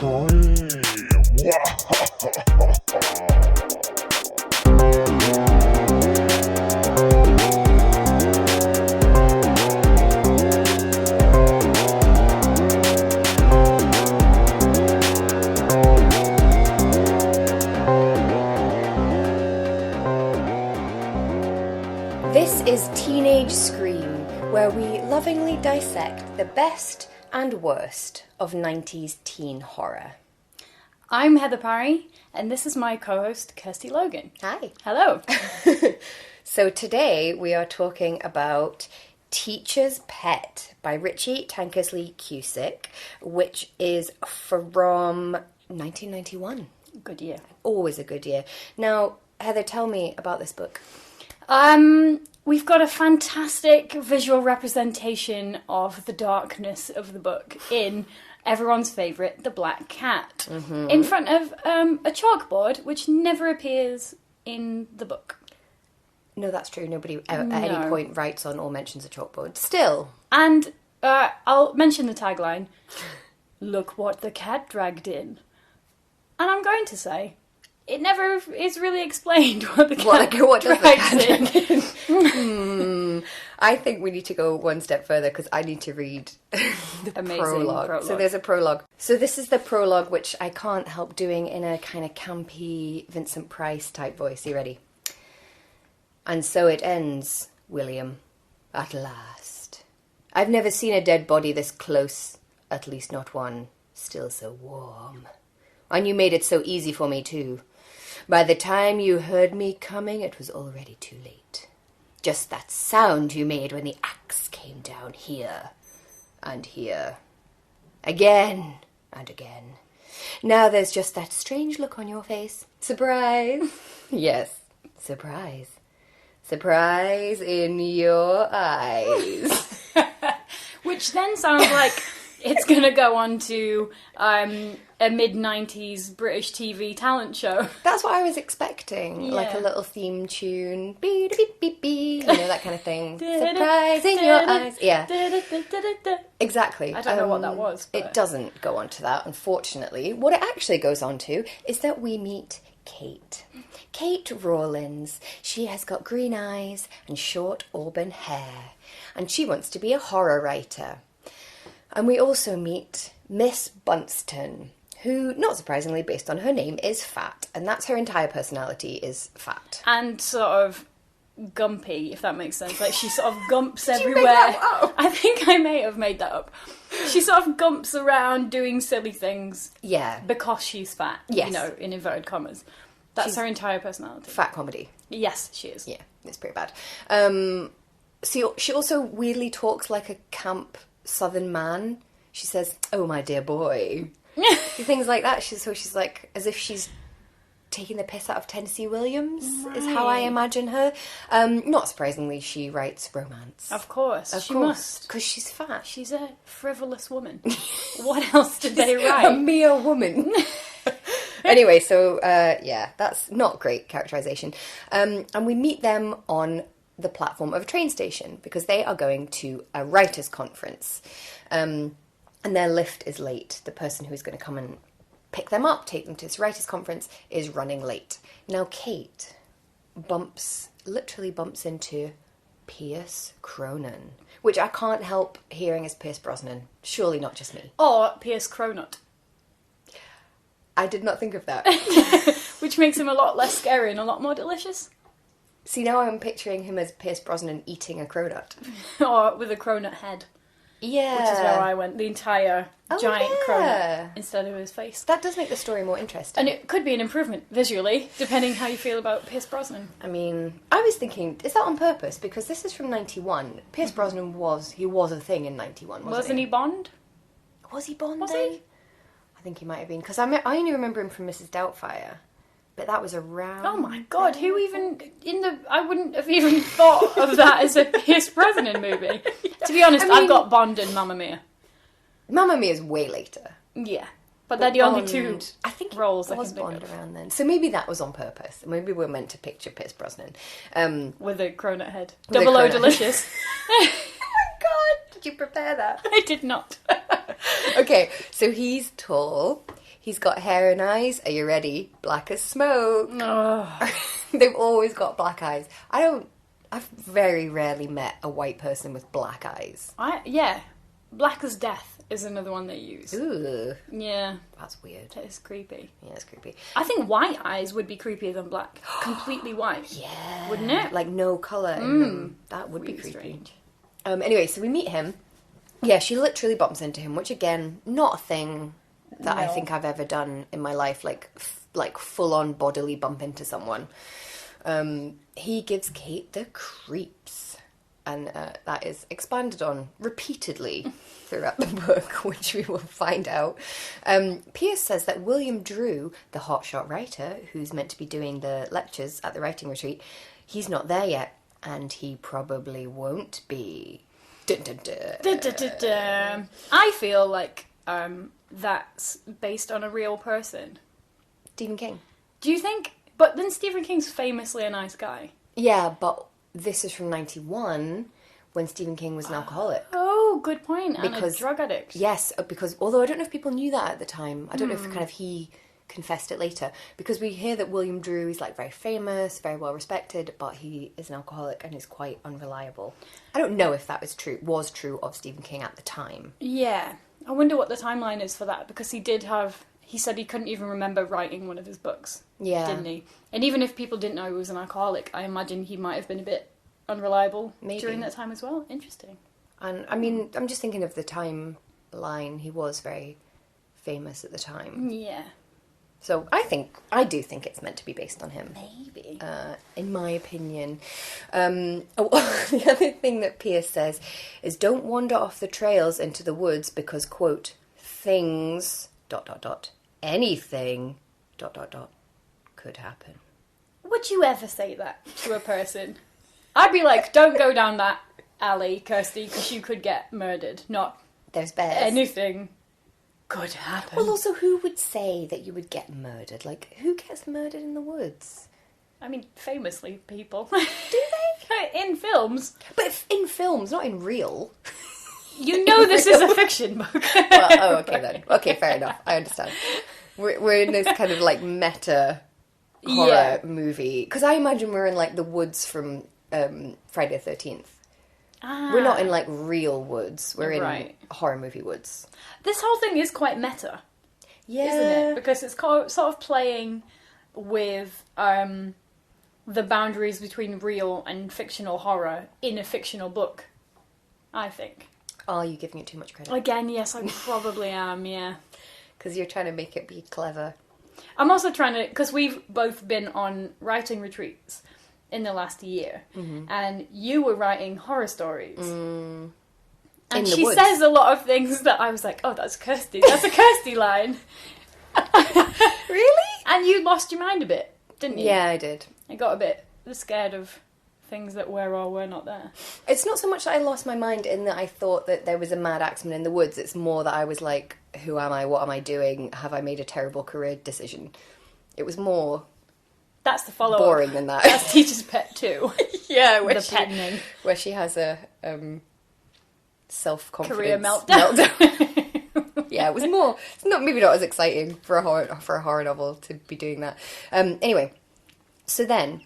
This is Teenage Scream, where we lovingly dissect the best and worst of 90s teen horror. I'm Heather Parry, and this is my co-host, Kirsty Logan. Hi. Hello. So today we are talking about Teacher's Pet by Richie Tankersley Cusick, which is from 1991. Good year. Always a good year. Now, Heather, tell me about this book. We've got a fantastic visual representation of the darkness of the book in everyone's favourite, the Black Cat, in front of a chalkboard which never appears in the book. No, that's true. Nobody at any point writes on or mentions a chalkboard. Still. And I'll mention the tagline, "Look what the cat dragged in." And I'm going to say, it never is really explained what the cat drags in. I think we need to go one step further because I need to read the prologue. So there's a prologue. So this is the prologue, which I can't help doing in a kind of campy Vincent Price type voice. You ready? And so it ends, William, at last. I've never seen a dead body this close, at least not one still so warm. And you made it so easy for me too. By the time you heard me coming, it was already too late. Just that sound you made when the axe came down here and here. Again and again. Now there's just that strange look on your face. Surprise. Yes, surprise. Surprise in your eyes. Which then sounds like it's going to go on to a mid-90s British TV talent show. That's what I was expecting. Yeah. Like a little theme tune. Beep, beep, beep, beep. You know, that kind of thing. Surprise in your eyes. Yeah. Exactly. I don't know what that was. But it doesn't go on to that, unfortunately. What it actually goes on to is that we meet Kate. Kate Rawlins. She has got green eyes and short auburn hair. And she wants to be a horror writer. And we also meet Miss Bunston, who, not surprisingly, based on her name, is fat. And that's her entire personality, is fat. And sort of gumpy, if that makes sense. Like, she sort of gumps everywhere. Did you make that up? I think I may have made that up. She sort of gumps around doing silly things. Yeah. Because she's fat. Yes. You know, in inverted commas. That's her entire personality. Fat comedy. Yes, she is. Yeah, it's pretty bad. So she also weirdly talks like a camp Southern man. She says, "Oh, my dear boy." Things like that. She's like, as if she's taking the piss out of Tennessee Williams, right. Is how I imagine her. Not surprisingly, she writes romance. Of course, she must. Because she's fat. She's a frivolous woman. What else did they write? A mere woman. Anyway, so, that's not great characterisation. And we meet them on the platform of a train station because they are going to a writers' conference. And their lift is late. The person who's going to come and pick them up, take them to this writers' conference, is running late. Now, Kate literally bumps into Pierce Cronin, which I can't help hearing as Pierce Brosnan. Surely not just me. Or Pierce Cronut. I did not think of that. Which makes him a lot less scary and a lot more delicious. See, now I'm picturing him as Pierce Brosnan eating a cronut. Or with a cronut head. Yeah. Which is where I went. The entire giant cronut instead of his face. That does make the story more interesting. And it could be an improvement visually, depending how you feel about Pierce Brosnan. I mean, I was thinking, is that on purpose? Because this is from 91. Pierce Brosnan was a thing in 91, wasn't he? He Bond? Was he Bond Was then? he? I think he might have been. Because I only remember him from Mrs. Doubtfire. But that was around... Oh my god, who even... I wouldn't have even thought of that as a Pierce Brosnan movie. To be honest, I've got Bond and Mamma Mia. Mamma Mia is way later. Yeah. But they're the only two roles I can think Bond of. around then. So maybe that was on purpose. Maybe we're meant to picture Pierce Brosnan. With a cronut head. Double O delicious. Oh my god, did you prepare that? I did not. Okay, so he's tall, He's got hair and eyes. Are you ready? Black as smoke. Oh. They've always got black eyes. I've very rarely met a white person with black eyes. Black as death is another one they use. Ooh. Yeah. That's weird. That is creepy. Yeah, it's creepy. I think white eyes would be creepier than black. Completely white. Yeah. Wouldn't it? Like no colour in them. That would Really be creepy. strange. Anyway, so we meet him. Yeah, she literally bumps into him, which again, not a thing that I think I've ever done in my life, like full-on bodily bump into someone. He gives Kate the creeps, and that is expanded on repeatedly throughout the book, which we will find out. Pierce says that William Drew, the hotshot writer, who's meant to be doing the lectures at the writing retreat, he's not there yet, and he probably won't be. Dun, dun, dun. Dun, dun, dun, dun. I feel like that's based on a real person. Stephen King. Do you think? But then Stephen King's famously a nice guy. Yeah, but this is from 91, when Stephen King was an alcoholic. Oh, good point. And a drug addict. Yes, because although I don't know if people knew that at the time, I don't know if kind of he confessed it later, because we hear that William Drew is like very famous, very well respected, but he is an alcoholic and is quite unreliable. I don't know if that was true of Stephen King at the time. Yeah. I wonder what the timeline is for that, because he said he couldn't even remember writing one of his books. Yeah. Didn't he? And even if people didn't know he was an alcoholic, I imagine he might have been a bit unreliable during that time as well. Interesting. And I mean, I'm just thinking of the timeline. He was very famous at the time. Yeah. So I do think it's meant to be based on him. Maybe. In my opinion. The other thing that Pierce says is don't wander off the trails into the woods because, quote, things, ... anything, ... could happen. Would you ever say that to a person? I'd be like, don't go down that alley, Kirsty, because you could get murdered. Not There's bears. anything could happen. Well, also, who would say that you would get murdered? Like, who gets murdered in the woods? I mean, famously, people. Do they? In films. But in films, not in real. You know this is a fiction book. Well, okay then. Okay, fair enough. I understand. We're in this kind of like meta horror movie. Because I imagine we're in like the woods from Friday the 13th. We're not in like real woods. We're in horror movie woods. This whole thing is quite meta. Yeah. Isn't it? Because it's sort of playing with the boundaries between real and fictional horror in a fictional book, I think. Are you giving it too much credit? Again, yes, I probably am, yeah. Because you're trying to make it be clever. I'm also trying to... Because we've both been on writing retreats in the last year. Mm-hmm. And you were writing horror stories. And she says a lot of things that I was like, oh, that's Kirsty. That's a Kirsty line. Really? And you lost your mind a bit, didn't you? Yeah, I did. I got a bit scared of things that were or were not there. It's not so much that I lost my mind in that I thought that there was a mad axeman in the woods. It's more that I was like, who am I? What am I doing? Have I made a terrible career decision? It was more... That's the follow-up. Boring than that. That's Teacher's Pet 2. Yeah, where she has a self-confidence career meltdown. Yeah, it was more... It's maybe not as exciting for a horror novel to be doing that. Anyway, so then...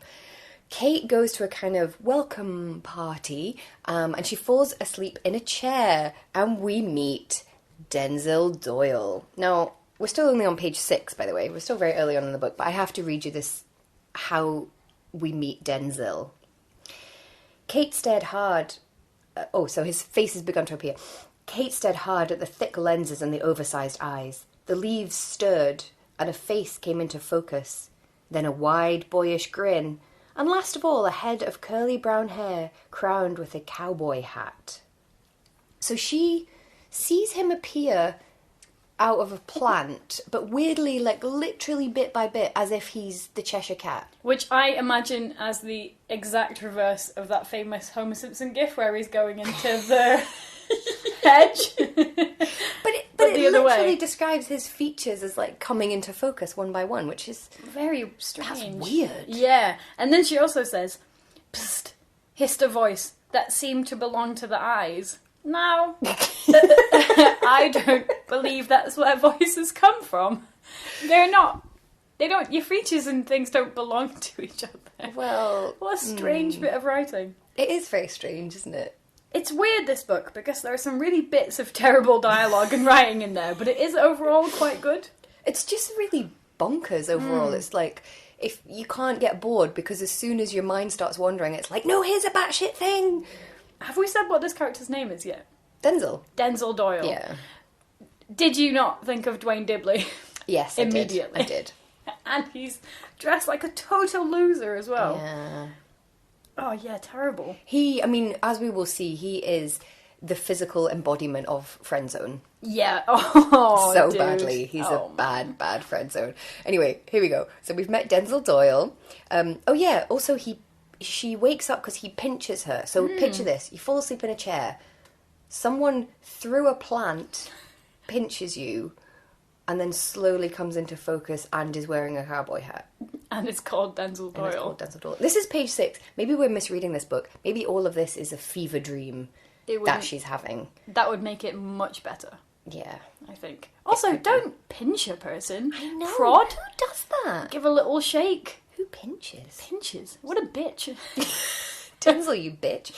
Kate goes to a kind of welcome party, and she falls asleep in a chair, and we meet Denzel Doyle. Now, we're still only on page 6, by the way. We're still very early on in the book, but I have to read you this, how we meet Denzel. Kate stared hard... so his face has begun to appear. Kate stared hard at the thick lenses and the oversized eyes. The leaves stirred, and a face came into focus. Then a wide, boyish grin... And last of all, a head of curly brown hair crowned with a cowboy hat. So she sees him appear out of a plant, but weirdly, like literally bit by bit, as if he's the Cheshire Cat. Which I imagine as the exact reverse of that famous Homer Simpson gif where he's going into the hedge. But it literally describes his features as like coming into focus one by one, which is very strange. That's weird. Yeah. And then she also says, psst, hissed a voice that seemed to belong to the eyes. Now, I don't believe that's where voices come from. Your features and things don't belong to each other. Well... What a strange bit of writing. It is very strange, isn't it? It's weird, this book, because there are some really bits of terrible dialogue and writing in there, but it is overall quite good. It's just really bonkers overall. It's like, if you can't get bored, because as soon as your mind starts wandering, it's like, no, here's a batshit thing! Have we said what this character's name is yet? Denzel. Denzel Doyle. Yeah. Did you not think of Dwayne Dibley? Yes, immediately. I did. And he's dressed like a total loser as well. Yeah. Oh, yeah, terrible. As we will see, he is the physical embodiment of friendzone. Yeah. Oh, so dude. badly. He's a bad friendzone. Anyway, here we go. So we've met Denzel Doyle. Also she wakes up because he pinches her. So picture this. You fall asleep in a chair. Someone through a plant pinches you and then slowly comes into focus and is wearing a cowboy hat. And it's called Denzel Doyle. This is page 6. Maybe we're misreading this book. Maybe all of this is a fever dream that she's having. That would make it much better. Yeah. I think. Also, don't pinch a person. I know. Prod. Who does that? Give a little shake. Who pinches? Pinches? What a bitch. Denzel, you bitch.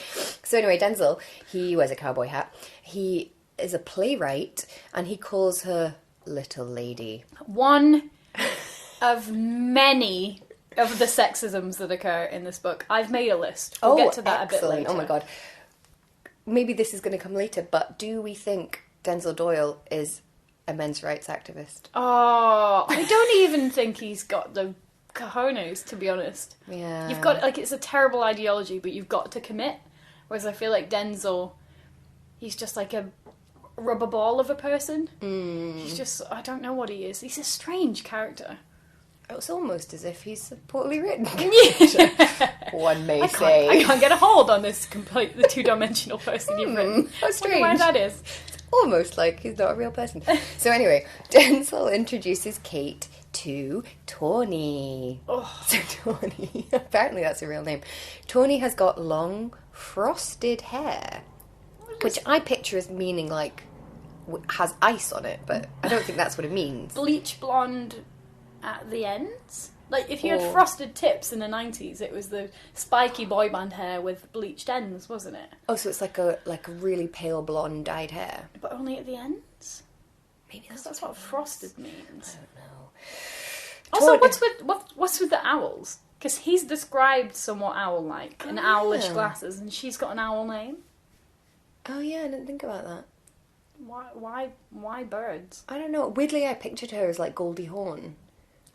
So anyway, Denzel, he wears a cowboy hat. He is a playwright and he calls her Little Lady. One of many of the sexisms that occur in this book. I've made a list. We'll get to that excellent. a bit later. Oh my god. Maybe this is going to come later, but do we think Denzel Doyle is a men's rights activist? Oh, I don't even think he's got the cojones, to be honest. Yeah. You've got, it's a terrible ideology, but you've got to commit. Whereas I feel like Denzel, he's just like a rubber ball of a person. He's just, I don't know what he is. He's a strange character. It's almost as if he's a poorly written character. One may say. I can't get a hold on this the two-dimensional person you've written. How strange. I wonder why that is. It's almost like he's not a real person. So anyway, Denzel introduces Kate to Tawny. Oh. So Tawny, apparently that's a real name. Tawny has got long, frosted hair, which I picture as meaning like has ice on it, but I don't think that's what it means. Bleach blonde at the ends? Like, if you had frosted tips in the 90s, it was the spiky boy band hair with bleached ends, wasn't it? Oh, so it's like a really pale blonde dyed hair. But only at the ends? Maybe that's what frosted means. I don't know. Also, what's with the owls? Because he's described somewhat owl-like, and owlish glasses, and she's got an owl name. Oh yeah, I didn't think about that. Why birds? I don't know. Weirdly, I pictured her as like Goldie Hawn.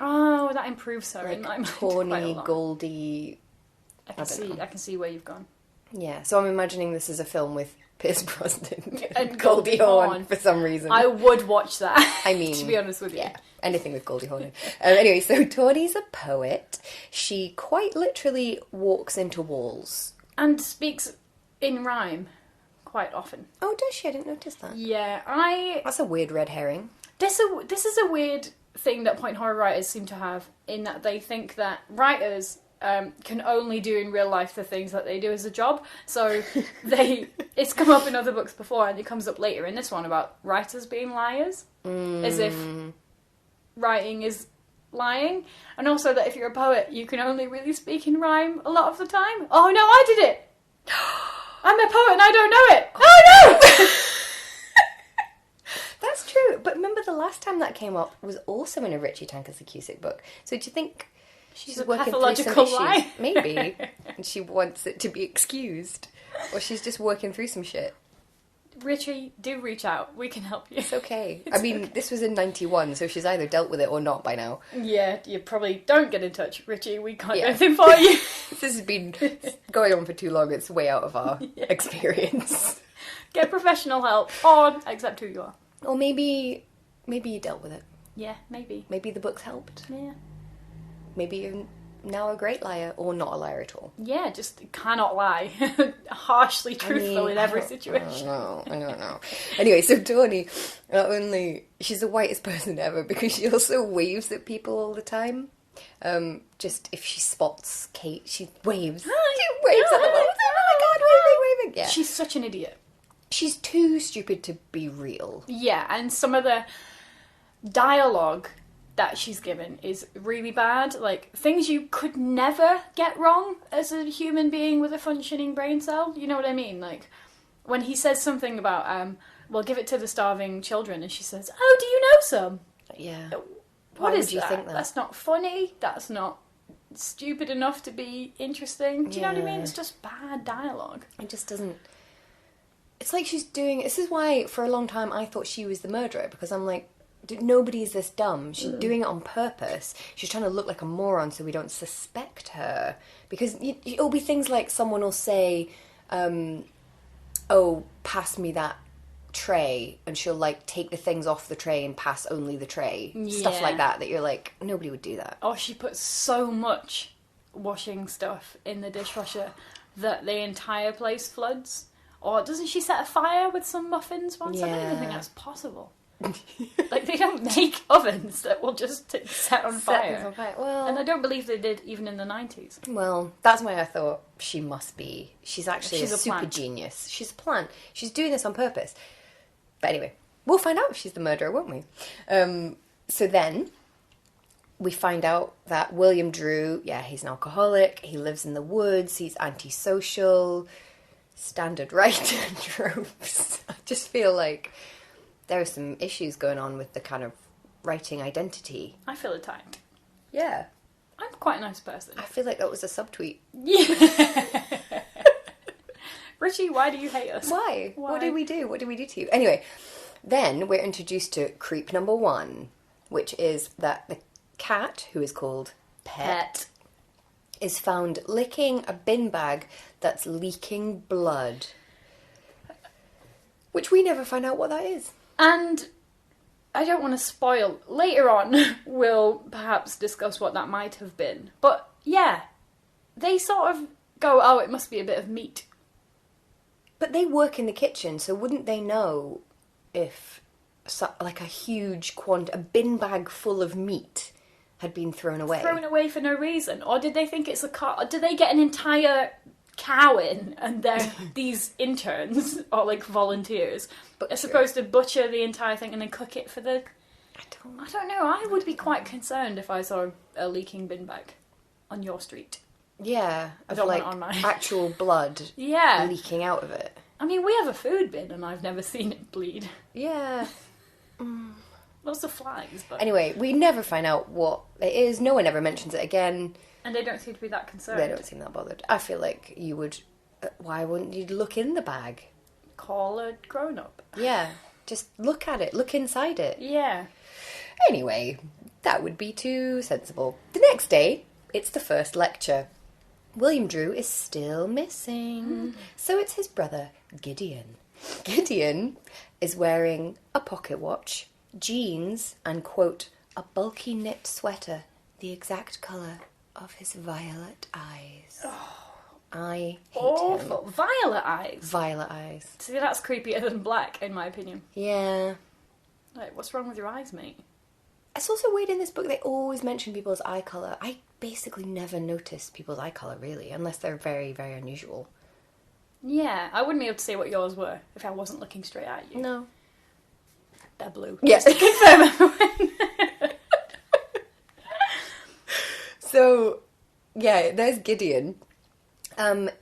Oh, that improves her. Like Tawny, Goldie. I can see where you've gone. Yeah, so I'm imagining this is a film with Pierce Brosnan and Goldie Hawn for some reason. I would watch that. I mean, to be honest with you, yeah, anything with Goldie Hawn. Anyway, so Tawny's a poet. She quite literally walks into walls and speaks in rhyme quite often. Oh, does she? I didn't notice that. Yeah, That's a weird red herring. This is a weird thing that point horror writers seem to have, in that they think that writers can only do in real life the things that they do as a job. So it's come up in other books before, and it comes up later in this one about writers being liars, as if writing is lying, and also that if you're a poet, you can only really speak in rhyme a lot of the time. Oh no, I did it! I'm a poet and I don't know it! Oh no! That's true, but remember the last time that came up was also in a Richie Tankersley Cusick book. So do you think she's a working pathological through some lie? issues? Maybe. And she wants it to be excused. Or she's just working through some shit. Richie, do reach out. We can help you. It's okay. This was in 91, so she's either dealt with it or not by now. Yeah, you probably don't get in touch, Richie. We can't do anything for you. This has been going on for too long. It's way out of our experience. Get professional help, or accept who you are. Or maybe you dealt with it. Yeah, maybe. Maybe the books helped. Yeah. Maybe you're now a great liar, or not a liar at all. Yeah, just cannot lie. Harshly truthful in every situation. I don't know. Anyway, so Tawny, not only, she's the whitest person ever, because she also waves at people all the time. Just if she spots Kate, she waves. She waves at them. Oh my god, waving. Yeah. She's such an idiot. She's too stupid to be real. Yeah, and some of the dialogue that she's given is really bad. Like, things you could never get wrong as a human being with a functioning brain cell. You know what I mean? Like, when he says something about, well, give it to the starving children, and she says, oh, do you know some? Yeah. What is you that? think that? That's not funny. That's not stupid enough to be interesting. Do you know what I mean? Yeah. It's just bad dialogue. It just doesn't... It's like she's doing... This is why, for a long time, I thought she was the murderer, because I'm like, nobody's this dumb. She's doing it on purpose. She's trying to look like a moron so we don't suspect her. Because it'll be things like someone will say, oh, pass me that tray, and she'll, like, take the things off the tray and pass only the tray. Yeah. Stuff like that you're like, nobody would do that. Or she puts so much washing stuff in the dishwasher that the entire place floods. Or doesn't she set a fire with some muffins once? I don't even think that's possible. Like, they don't make ovens that will just set on fire. Well, and I don't believe they did even in the 90s. Well, that's why I thought she must be. She's actually a super plant. genius. She's a plant. She's doing this on purpose. But anyway, we'll find out if she's the murderer, won't we? So then we find out that William Drew, he's an alcoholic. He lives in the woods. He's antisocial. Standard writer tropes. I just feel like there are some issues going on with the kind of writing identity. I feel attacked. Yeah. I'm quite a nice person. I feel like that was a subtweet. Yeah. Richie, why do you hate us? Why? What did we do? What did we do to you? Anyway, then we're introduced to creep number 1, which is that the cat, who is called Pet, is found licking a bin bag that's leaking blood. Which we never find out what that is. And I don't want to spoil. Later on, we'll perhaps discuss what that might have been. But yeah, they sort of go, oh, it must be a bit of meat. But they work in the kitchen, so wouldn't they know if, like, a huge a bin bag full of meat had been thrown away? Thrown away for no reason? Or did they think it's a car? Did they get an entire cow in, and they're these interns, or like volunteers, are supposed to butcher the entire thing and then cook it for the... I don't know. I would be quite concerned if I saw a leaking bin bag on your street. Yeah, of don't like want it on mine. actual blood leaking out of it. I mean, we have a food bin and I've never seen it bleed. Yeah. Lots of flies, but... Anyway, we never find out what it is. No one ever mentions it again. And they don't seem to be that concerned. They don't seem that bothered. I feel like you would... why wouldn't you look in the bag? Call a grown-up. Yeah, just look at it. Look inside it. Yeah. Anyway, that would be too sensible. The next day, it's the first lecture. William Drew is still missing. So it's his brother, Gideon. Gideon is wearing a pocket watch, jeans, and, quote, a bulky knit sweater, the exact colour of his violet eyes. Oh, I hate awful. him. Violet eyes. Violet eyes. See, that's creepier than black, in my opinion. Yeah. Like, what's wrong with your eyes, mate? It's also weird in this book, they always mention people's eye colour. I basically never notice people's eye colour, really, unless they're very, very unusual. Yeah, I wouldn't be able to say what yours were if I wasn't looking straight at you. No. They're blue. Yes. Just to confirm everyone. So, yeah, there's Gideon.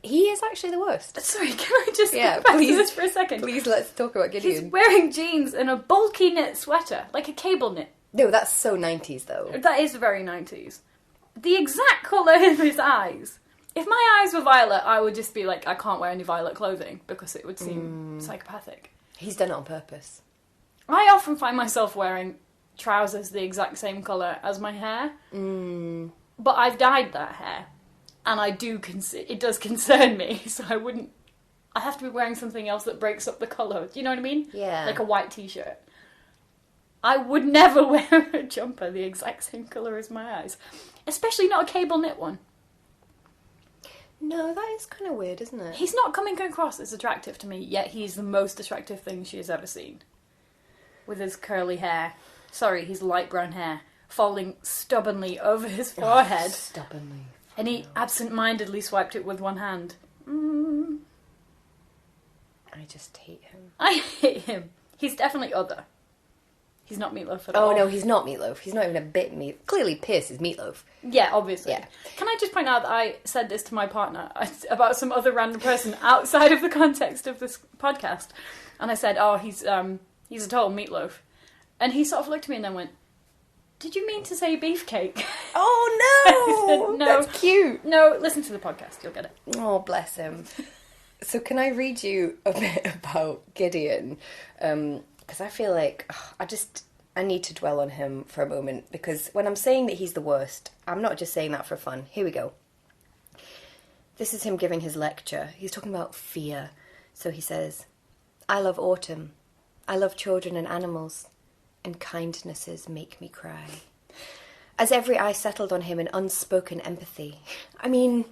He is actually the worst. Sorry, can I just go back to this for a second? Please, let's talk about Gideon. He's wearing jeans and a bulky knit sweater, like a cable knit. No, that's so 90s, though. That is very 90s. The exact colour of his eyes. If my eyes were violet, I would just be like, I can't wear any violet clothing, because it would seem psychopathic. He's done it on purpose. I often find myself wearing trousers the exact same colour as my hair. But I've dyed that hair. And it does concern me, so I have to be wearing something else that breaks up the colour. Do you know what I mean? Yeah. Like a white t-shirt. I would never wear a jumper the exact same colour as my eyes. Especially not a cable knit one. No, that is kind of weird, isn't it? He's not coming across as attractive to me, yet he's the most attractive thing she has ever seen. With his curly hair. Sorry, his light brown hair. Falling stubbornly over his forehead. Stubbornly. And he absent-mindedly swiped it with one hand. I just hate him. I hate him. He's definitely other. He's not Meatloaf at all. Oh, no, he's not Meatloaf. He's not even a bit Meatloaf. Clearly, Pierce is Meatloaf. Yeah, obviously. Yeah. Can I just point out that I said this to my partner about some other random person outside of the context of this podcast? And I said, oh, he's a total Meatloaf. And he sort of looked at me and then went, did you mean to say beefcake? Oh, no! Said, no. That's cute. No, listen to the podcast. You'll get it. Oh, bless him. So can I read you a bit about Gideon? Because I feel like I need to dwell on him for a moment, because when I'm saying that he's the worst, I'm not just saying that for fun. Here we go. This is him giving his lecture. He's talking about fear. So he says, I love autumn. I love children and animals. And kindnesses make me cry. As every eye settled on him in unspoken empathy. I mean...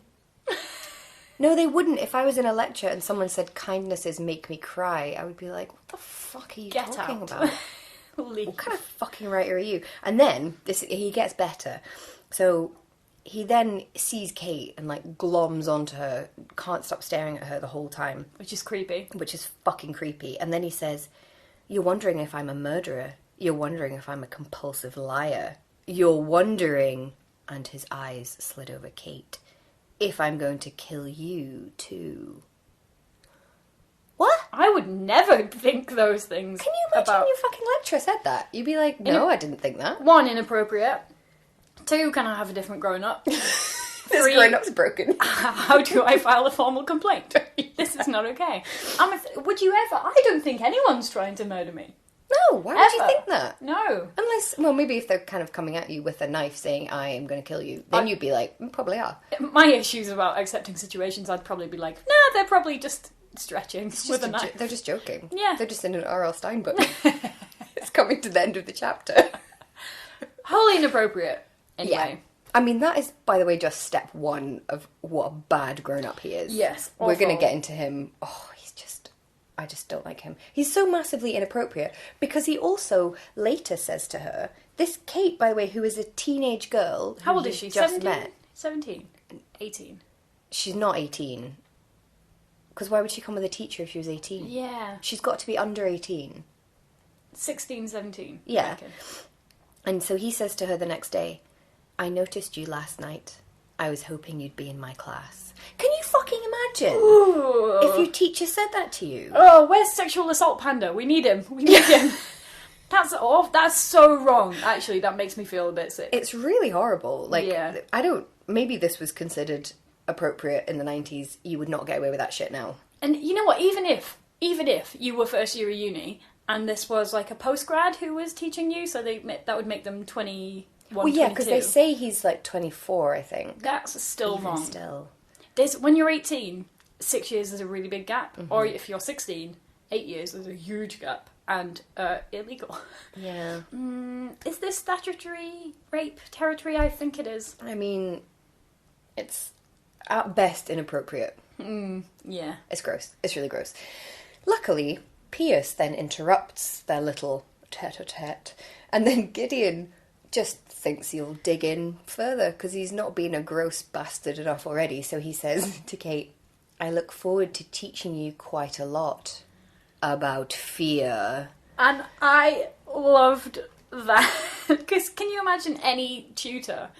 No, they wouldn't. If I was in a lecture and someone said kindnesses make me cry, I would be like, what the fuck are you talking about? What kind of fucking writer are you? And then he gets better. So he then sees Kate and like gloms onto her, can't stop staring at her the whole time. Which is creepy. Which is fucking creepy. And then he says, you're wondering if I'm a murderer. You're wondering if I'm a compulsive liar. You're wondering, and his eyes slid over Kate, if I'm going to kill you, too. What? I would never think those things. Can you imagine your fucking lecturer said that? You'd be like, no, I didn't think that. 1, inappropriate. 2, can I have a different grown-up? This grown-up's broken. How do I file a formal complaint? This is not okay. Would you ever? I don't think anyone's trying to murder me. No, why would you think that? No. Unless, well, maybe if they're kind of coming at you with a knife saying, I am going to kill you, then you'd be like, probably are. My issues about accepting situations, I'd probably be like, nah, they're probably just stretching with a knife. They're just joking. Yeah. They're just in an R.L. Stein book. It's coming to the end of the chapter. Wholly inappropriate. Anyway. Yeah. I mean, that is, by the way, just step 1 of what a bad grown-up he is. Yes. We're going to get into him. Oh, I just don't like him. He's so massively inappropriate because he also later says to her, this Kate, by the way, who is a teenage girl. How old is she? Just 17? met. 17? 18? She's not 18. Because why would she come with a teacher if she was 18? Yeah. She's got to be under 18. 16, 17. Yeah. And so he says to her the next day, I noticed you last night. I was hoping you'd be in my class. Can you fucking imagine if your teacher said that to you? Oh, where's sexual assault panda? We need him. We need him. That's off. That's so wrong. Actually, that makes me feel a bit sick. It's really horrible. Like, maybe this was considered appropriate in the 90s. You would not get away with that shit now. And you know what? Even if you were first year of uni and this was like a postgrad who was teaching you, so that would make them 21, well, yeah, because they say he's like 24, I think. That's still even wrong. Still. When you're 18, 6 years is a really big gap. Mm-hmm. Or if you're 16, 8 years is a huge gap. And illegal. Yeah. Is this statutory rape territory? I think it is. I mean, it's at best inappropriate. Yeah. It's gross. It's really gross. Luckily, Pierce then interrupts their little tete-a-tete. And then Gideon just thinks he'll dig in further because he's not been a gross bastard enough already. So he says to Kate, I look forward to teaching you quite a lot about fear. And I loved that. Because can you imagine any tutor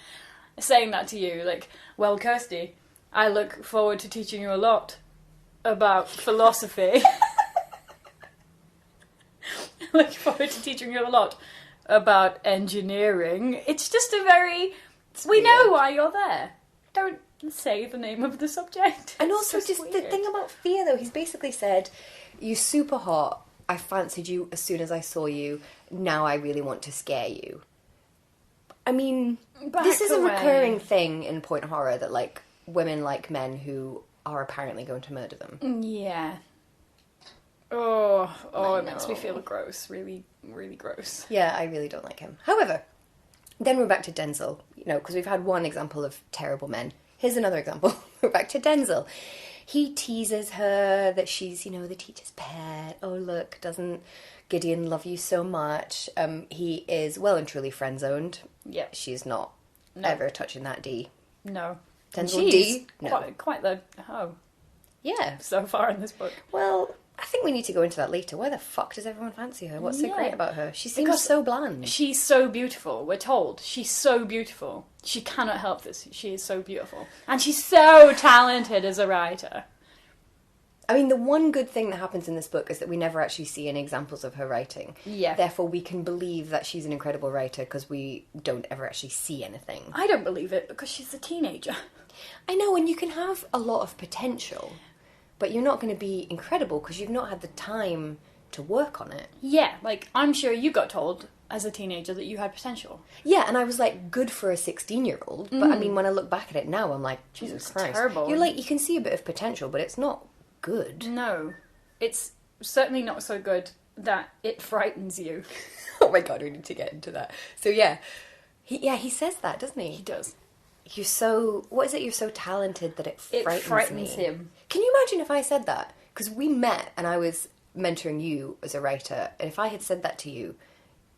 saying that to you? Like, well, Kirsty, I look forward to teaching you a lot about philosophy. I look forward to teaching you a lot about engineering. It's just a very... We know why you're there. Don't say the name of the subject. And also just weird. The thing about fear, though, he's basically said, you're super hot, I fancied you as soon as I saw you, now I really want to scare you. I mean, this is a recurring thing in point horror, that, like, women like men who are apparently going to murder them. Yeah. Oh, it makes me feel gross. Really, really gross. Yeah, I really don't like him. However, then we're back to Denzel, because we've had one example of terrible men. Here's another example. We're back to Denzel. He teases her that she's, the teacher's pet. Oh, look, doesn't Gideon love you so much? He is well and truly friend-zoned. Yeah. She's not ever touching that D. No. Denzel D? No. Quite the hoe. Yeah. So far in this book. Well, I think we need to go into that later. Why the fuck does everyone fancy her? What's so great about her? She seems so bland. She's so beautiful, we're told. She's so beautiful. She cannot help this. She is so beautiful. And she's so talented as a writer. I mean, the one good thing that happens in this book is that we never actually see any examples of her writing. Yeah. Therefore, we can believe that she's an incredible writer because we don't ever actually see anything. I don't believe it because she's a teenager. I know, and you can have a lot of potential, but you're not going to be incredible because you've not had the time to work on it. Yeah, like, I'm sure you got told as a teenager that you had potential. Yeah, and I was like, good for a 16-year-old. But I mean, when I look back at it now, I'm like, Jesus Christ. Terrible. You're like, you can see a bit of potential, but it's not good. No. It's certainly not so good that it frightens you. Oh my god, we need to get into that. So yeah. He says that, doesn't he? He does. You're so... What is it? You're so talented that it frightens me. Him. Can you imagine if I said that? Because we met and I was mentoring you as a writer, and if I had said that to you,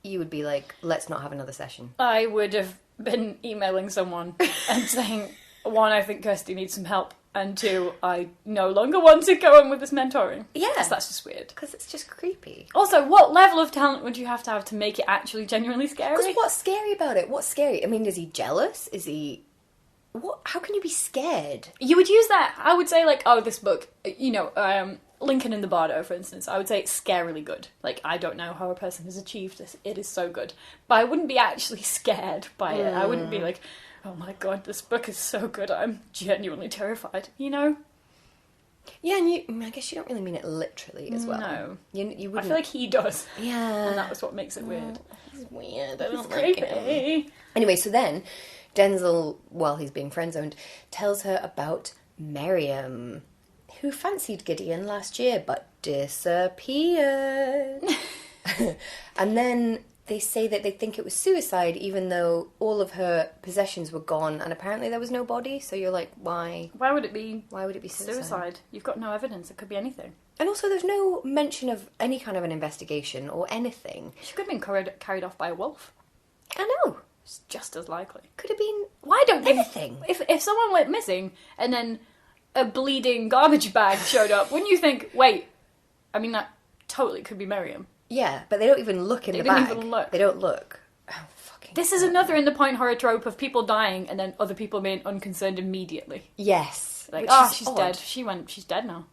you would be like, let's not have another session. I would have been emailing someone and saying, one, I think Kirsty needs some help, and two, I no longer want to go on with this mentoring. Yeah. Because that's just weird. Because it's just creepy. Also, what level of talent would you have to make it actually genuinely scary? Because what's scary about it? What's scary? I mean, is he jealous? Is he... What? How can you be scared? You would use that. I would say, like, oh, this book, you know, Lincoln in the Bardo, for instance, I would say it's scarily good. Like, I don't know how a person has achieved this. It is so good. But I wouldn't be actually scared by it. I wouldn't be like, oh my god, this book is so good. I'm genuinely terrified, you know? Yeah, and I guess you don't really mean it literally as well. No. You wouldn't... I feel like he does. Yeah. And that was what makes it weird. He's weird. I don't It's like creepy. him. Anyway, so then... Denzel, while he's being friend-zoned, tells her about Miriam, who fancied Gideon last year but disappeared. And then they say that they think it was suicide even though all of her possessions were gone and apparently there was no body. So you're like, why? Why would it be suicide? You've got no evidence. It could be anything. And also there's no mention of any kind of an investigation or anything. She could have been carried off by a wolf. I know. It's just as likely. Could have been Why don't they... anything. If someone went missing and then a bleeding garbage bag showed up, wouldn't you think, wait, I mean, that totally could be Miriam. Yeah, but they don't even look in the bag. They don't even look. They don't look. Oh, fucking... This is another in the point horror trope of people dying and then other people being unconcerned immediately. Yes. Like, she's odd. dead. She's dead now.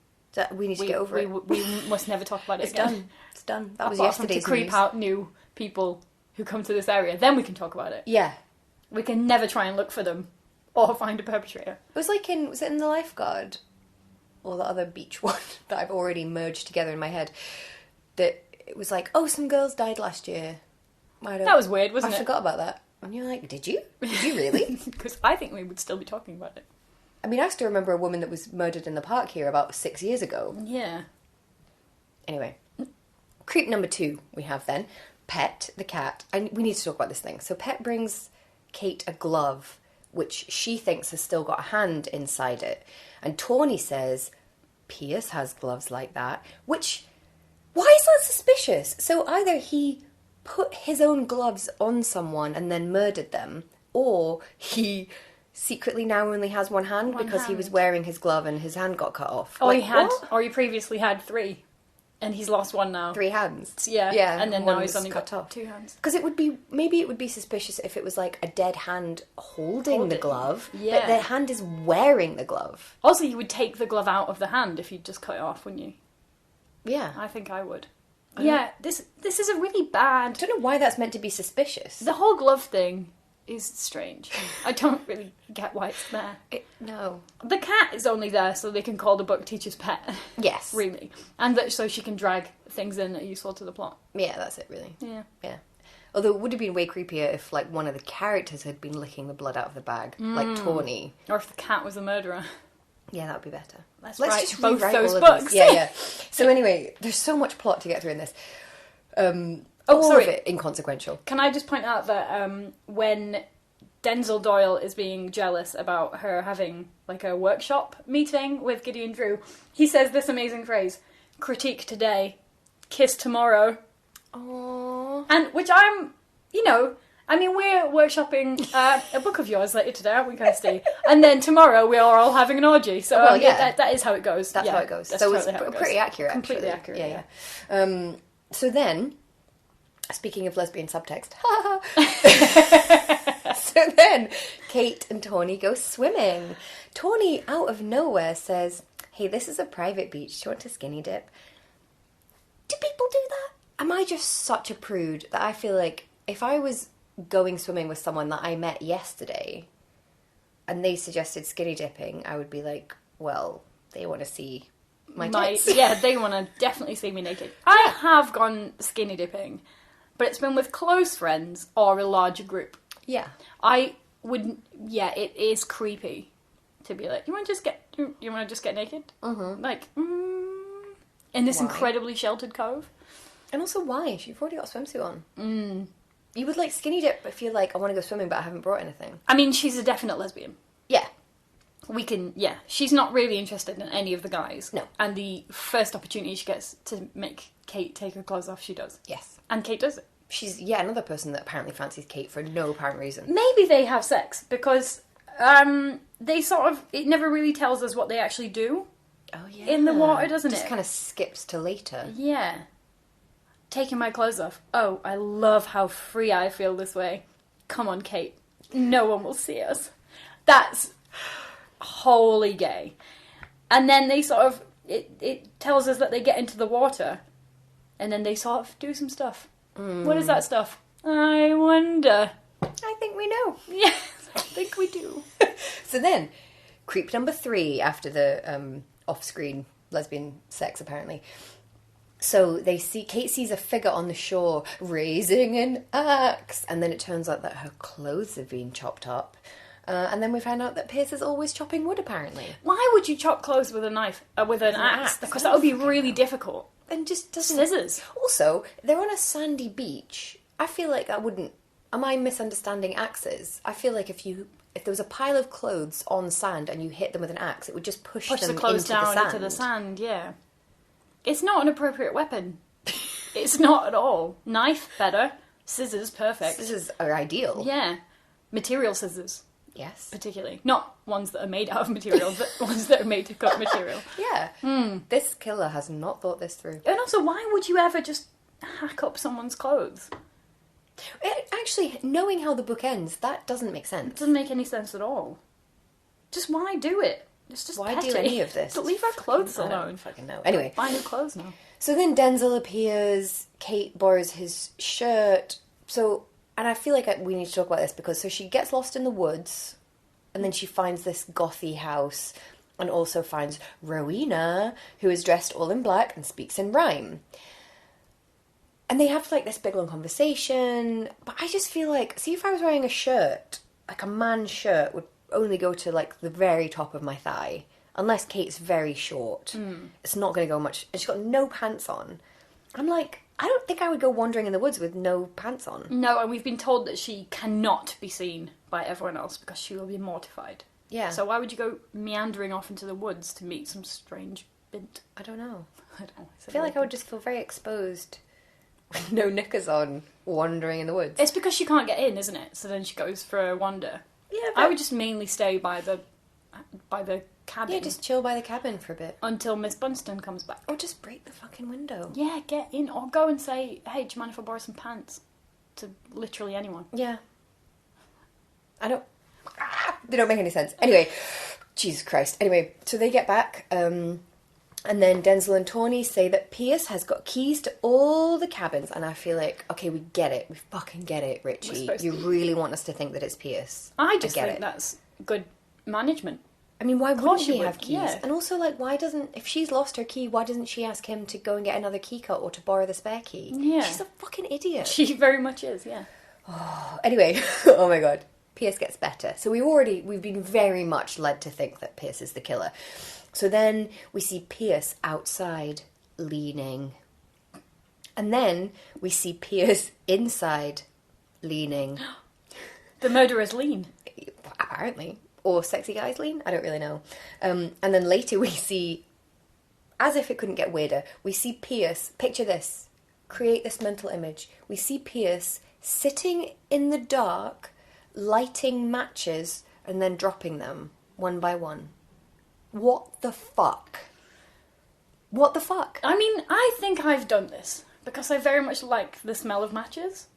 We need to get over it. We must never talk about it again. It's done. That was Apart from yesterday's to creep news. out new people who come to this area. Then we can talk about it. Yeah. We can never try and look for them or find a perpetrator. It was like was it in The Lifeguard? Or the other beach one that I've already merged together in my head. That it was like, oh, some girls died last year. That was weird, wasn't it? I forgot about that. And you're like, did you? Did you really? Because I think we would still be talking about it. I mean, I still remember a woman that was murdered in the park here about 6 years ago. Yeah. Anyway. Creep number 2 we have then. Pet, the cat. And we need to talk about this thing. So Pet brings Kate a glove, which she thinks has still got a hand inside it. And Tawny says, Pierce has gloves like that. Which, why is that suspicious? So either he put his own gloves on someone and then murdered them, or he secretly now only has one hand he was wearing his glove and his hand got cut off. Or he previously had 3. And he's lost one now. 3 hands. Yeah. And then now he's only cut got off. 2 hands. Because maybe it would be suspicious if it was like a dead hand holding the glove. Yeah. But the hand is wearing the glove. Also, you would take the glove out of the hand if you'd just cut it off, wouldn't you? Yeah. I think I would. Yeah, this is a really bad... I don't know why that's meant to be suspicious. The whole glove thing is strange. I don't really get why it's there. No. The cat is only there so they can call the book Teacher's Pet. Yes. Really. And that so she can drag things in that are useful to the plot. Yeah, that's it, really. Yeah. Although it would have been way creepier if, like, one of the characters had been licking the blood out of the bag. Like Tawny. Or if the cat was a murderer. Yeah, that would be better. Let's write just both rewrite those all of books. This. Yeah. So anyway, there's so much plot to get through in this. All of it inconsequential. Can I just point out that when Denzel Doyle is being jealous about her having like a workshop meeting with Gideon Drew, he says this amazing phrase, critique today, kiss tomorrow. Aww. And which I'm, I mean, we're workshopping a book of yours later today, aren't we, Kirsty? And then tomorrow we are all having an orgy. So that is how it goes. That's how it goes. So totally it's pretty accurate, completely actually. accurate, yeah. So then, speaking of lesbian subtext, so then Kate and Tawny go swimming. Tawny, out of nowhere, says, hey, this is a private beach. Do you want to skinny dip? Do people do that? Am I just such a prude that I feel like if I was going swimming with someone that I met yesterday and they suggested skinny dipping, I would be like, well, they want to see my tits. Yeah, they want to definitely see me naked. I have gone skinny dipping, but it's been with close friends or a larger group. Yeah. It is creepy to be like, you want to just get naked? Mm-hmm. Like, in this incredibly sheltered cove. And also, why? You've already got a swimsuit on. You would like skinny dip if you're like, I want to go swimming, but I haven't brought anything. I mean, she's a definite lesbian. Yeah. She's not really interested in any of the guys. No. And the first opportunity she gets to make Kate take her clothes off, she does. Yes. And Kate does it. She's another person that apparently fancies Kate for no apparent reason. Maybe they have sex, because they sort of, it never really tells us what they actually do. Oh, yeah. In the water, doesn't it? Just kind of skips to later. Yeah. Taking my clothes off. Oh, I love how free I feel this way. Come on, Kate. No one will see us. That's wholly gay. And then they sort of, it tells us that they get into the water, and then they sort of do some stuff. What is that stuff? I wonder. I think we know. Yes, I think we do. So then, creep number 3 after the off-screen lesbian sex, apparently. So Kate sees a figure on the shore raising an axe, and then it turns out that her clothes have been chopped up. And then we find out that Pierce is always chopping wood, apparently. Why would you chop clothes with a knife, with an axe? Because that would be really difficult. And just doesn't... Scissors. Also, they're on a sandy beach. I feel like that wouldn't... Am I misunderstanding axes? I feel like if there was a pile of clothes on sand and you hit them with an axe, it would just push them the clothes into down the sand. into the sand, yeah. It's not an appropriate weapon. It's not at all. Knife, better. Scissors, perfect. Scissors are ideal. Yeah. Material scissors. Yes. Particularly. Not ones that are made out of material, but ones that are made to cut material. Yeah. This killer has not thought this through. And also, why would you ever just hack up someone's clothes? Actually, knowing how the book ends, that doesn't make sense. It doesn't make any sense at all. Just why do it? It's just why petty. do any of this? To leave our clothes alone. I don't fucking know. Anyway. Buy new clothes now. So then Denzel appears, Kate borrows his shirt. And I feel like we need to talk about this because she gets lost in the woods, and then she finds this gothy house, and also finds Rowena, who is dressed all in black and speaks in rhyme. And they have like this big long conversation, but I just feel like, see, if I was wearing a shirt, like a man's shirt would only go to like the very top of my thigh, unless Kate's very short. It's not going to go much, and she's got no pants on. I'm like, I don't think I would go wandering in the woods with no pants on. No, and we've been told that she cannot be seen by everyone else because she will be mortified. Yeah. So why would you go meandering off into the woods to meet some strange bint? I don't know. I don't know. I feel like I would just feel very exposed with no knickers on, wandering in the woods. It's because she can't get in, isn't it? So then she goes for a wander. Yeah, I would just mainly stay by the cabin. Yeah, just chill by the cabin for a bit. Until Miss Bunston comes back. Or just break the fucking window. Yeah, get in. Or go and say, hey, do you mind if I borrow some pants? To literally anyone. Yeah. They don't make any sense. Anyway, Jesus Christ. Anyway, so they get back, and then Denzel and Tawny say that Pierce has got keys to all the cabins, and I feel like, okay, we get it. We fucking get it, Richie. You really want us to think that it's Pierce. I just think that's good management. I mean, why wouldn't he have keys? Yeah. And also, like, if she's lost her key, why doesn't she ask him to go and get another key cut or to borrow the spare key? Yeah. She's a fucking idiot. She very much is, yeah. Anyway, oh my god. Pierce gets better. So we've been very much led to think that Pierce is the killer. So then we see Pierce outside leaning. And then we see Pierce inside leaning. The murderers lean. Apparently. Or sexy guys lean? I don't really know. And then later we see, as if it couldn't get weirder, we see Pierce, picture this, create this mental image. We see Pierce sitting in the dark, lighting matches, and then dropping them one by one. What the fuck? What the fuck? I mean, I think I've done this, because I very much like the smell of matches.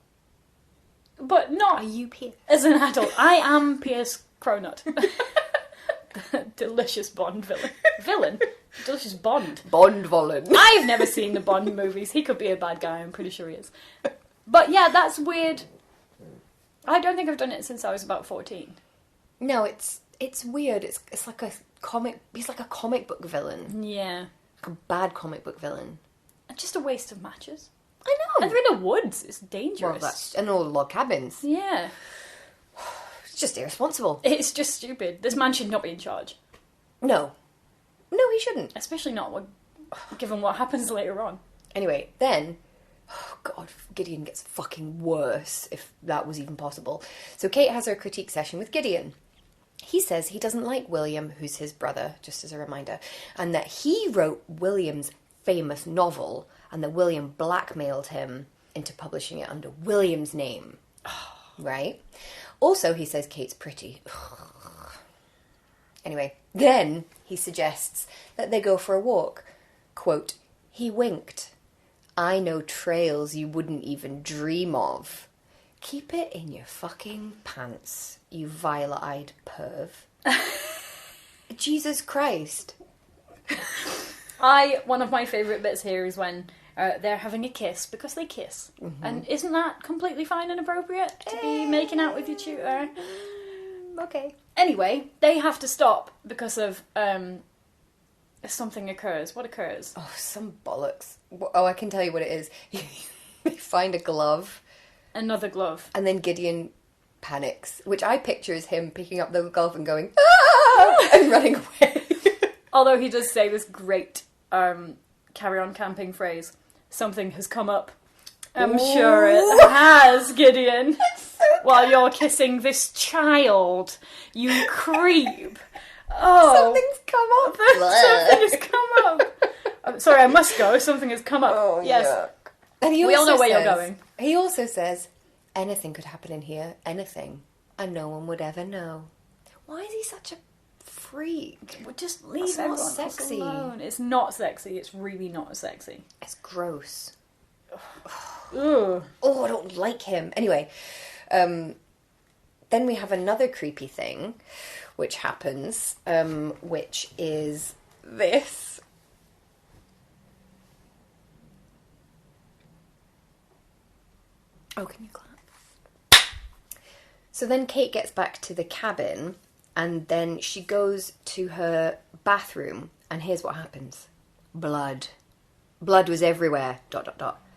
But not Are you Pierce? As an adult. I am Pierce Cronut. Delicious Bond villain. Villain? Delicious Bond. Bond villain. I've never seen the Bond movies. He could be a bad guy, I'm pretty sure he is. But yeah, that's weird. I don't think I've done it since I was about 14. No, it's weird. It's like a comic... He's like a comic book villain. Yeah. Like a bad comic book villain. Just a waste of matches. I know. And they're in the woods. It's dangerous. Well, and all the log cabins. Yeah. It's just irresponsible. It's just stupid. This man should not be in charge. No. No, he shouldn't. Especially not given what happens later on. Anyway, then... Oh, God, Gideon gets fucking worse, if that was even possible. So Kate has her critique session with Gideon. He says he doesn't like William, who's his brother, just as a reminder, and that he wrote William's famous novel, and that William blackmailed him into publishing it under William's name. Right? Also, he says Kate's pretty. Anyway, then he suggests that they go for a walk. Quote, he winked. I know trails you wouldn't even dream of. Keep it in your fucking pants, you violet-eyed perv. Jesus Christ. One of my favourite bits here is when they're having a kiss, because they kiss. Mm-hmm. And isn't that completely fine and appropriate to be making out with your tutor? Okay. Anyway, they have to stop because of something occurs. What occurs? Oh, some bollocks. Oh, I can tell you what it is. They find a glove. Another glove. And then Gideon panics, which I picture as him picking up the glove and going, ah! and running away. Although he does say this great carry-on camping phrase, something has come up. I'm sure it has, Gideon. So while you're kissing this child, you creep. Oh. Something's come up. Something has come up. I'm sorry, I must go. Something has come up. Oh, yes. Yuck. And we all know where you're going. He also says, anything could happen in here. Anything. And no one would ever know. Why is he such a freak? Well, just leave That's everyone not sexy. alone. It's not sexy. It's really not sexy. It's gross. Ugh. Oh, I don't like him. Anyway, then we have another creepy thing which happens, which is this. Oh, can you clap? So then Kate gets back to the cabin, and then she goes to her bathroom, and here's what happens. Blood. Blood was everywhere, ...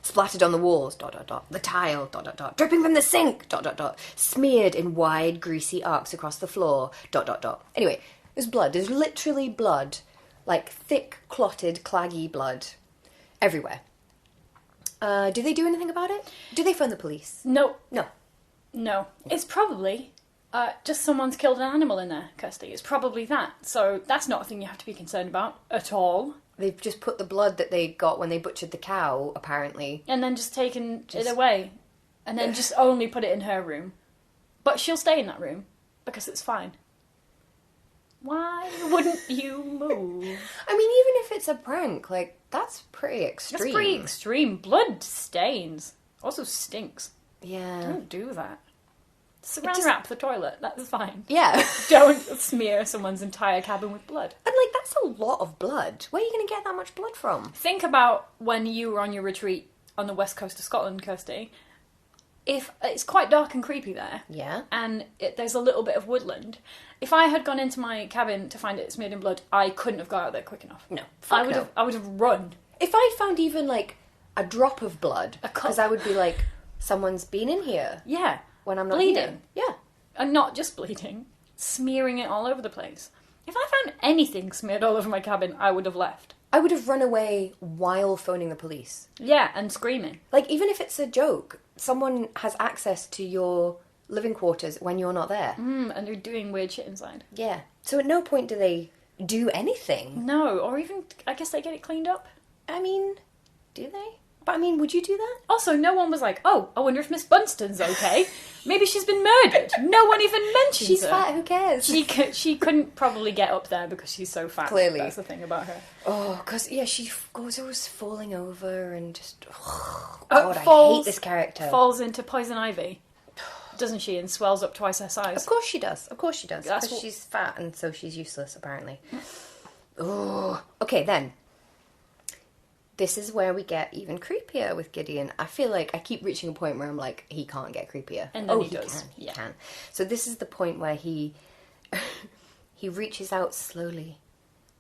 Splattered on the walls, ... The tile, ... Dripping from the sink, ... Smeared in wide, greasy arcs across the floor, ... Anyway, there's blood. There's literally blood. Like thick, clotted, claggy blood. Everywhere. Do they do anything about it? Do they phone the police? No. No. It's probably just someone's killed an animal in there, Kirsty. It's probably that. So that's not a thing you have to be concerned about at all. They've just put the blood that they got when they butchered the cow, apparently. And then just taken it away. And then just only put it in her room. But she'll stay in that room, because it's fine. Why wouldn't you move? I mean, even if it's a prank, like, that's pretty extreme. That's pretty extreme. Blood stains. Also stinks. Yeah. Don't do that. Saran wrap the toilet. That's fine. Yeah. Don't smear someone's entire cabin with blood. And, like, that's a lot of blood. Where are you going to get that much blood from? Think about when you were on your retreat on the west coast of Scotland, Kirsty. If it's quite dark and creepy there. Yeah. And there's a little bit of woodland. If I had gone into my cabin to find it smeared in blood, I couldn't have got out there quick enough. No. I would have run. If I found even, like, a drop of blood, because I would be like, someone's been in here. Yeah. When I'm not bleeding. Here. Yeah. And not just bleeding. Smearing it all over the place. If I found anything smeared all over my cabin, I would have left. I would have run away while phoning the police. Yeah, and screaming. Like, even if it's a joke, someone has access to your living quarters when you're not there. And they're doing weird shit inside. Yeah. So at no point do they do anything. No, or even, I guess they get it cleaned up. I mean, do they? But I mean, would you do that? Also, no one was like, oh, I wonder if Miss Bunston's okay. Maybe she's been murdered. No one even mentions She's her. fat, who cares? She couldn't probably get up there because she's so fat. Clearly. That's the thing about her. Oh, because, yeah, she goes always falling over and just... Oh, God, I hate this character. Falls into poison ivy, doesn't she? And swells up twice her size. Of course she does. Because she's fat and so she's useless, apparently. Oh, okay, then. This is where we get even creepier with Gideon. I feel like I keep reaching a point where I'm like, he can't get creepier. And then he does. He can. So this is the point where he reaches out slowly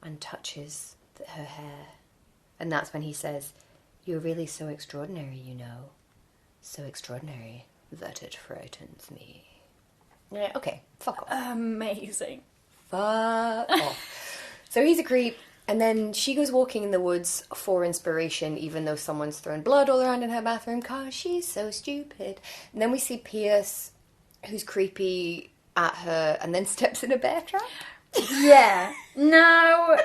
and touches her hair. And that's when he says, "You're really so extraordinary, you know. So extraordinary that it frightens me." Yeah, okay, fuck off. Amazing. Fuck off. So he's a creep. And then she goes walking in the woods for inspiration, even though someone's thrown blood all around in her bathroom, because she's so stupid. And then we see Pierce, who's creepy at her, and then steps in a bear trap. Yeah. No.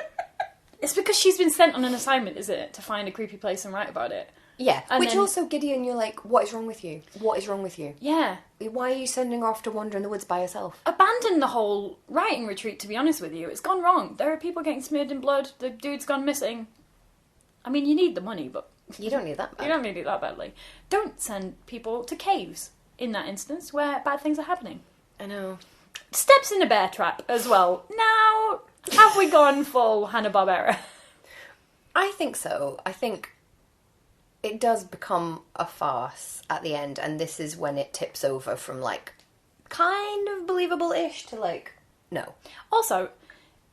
It's because she's been sent on an assignment, is it? To find a creepy place and write about it. Yeah. And Which then... also, Gideon, you're like, what is wrong with you? What is wrong with you? Yeah. Why are you sending her off to wander in the woods by herself? Abandon the whole writing retreat, to be honest with you. It's gone wrong. There are people getting smeared in blood. The dude's gone missing. I mean, you need the money, but... You don't need that bad. You don't need it that badly. Don't send people to caves, in that instance, where bad things are happening. I know. Steps in a bear trap, as well. Now, have we gone full Hanna-Barbera? I think so. I think... it does become a farce at the end, and this is when it tips over from, like, kind of believable-ish to, like, no. Also,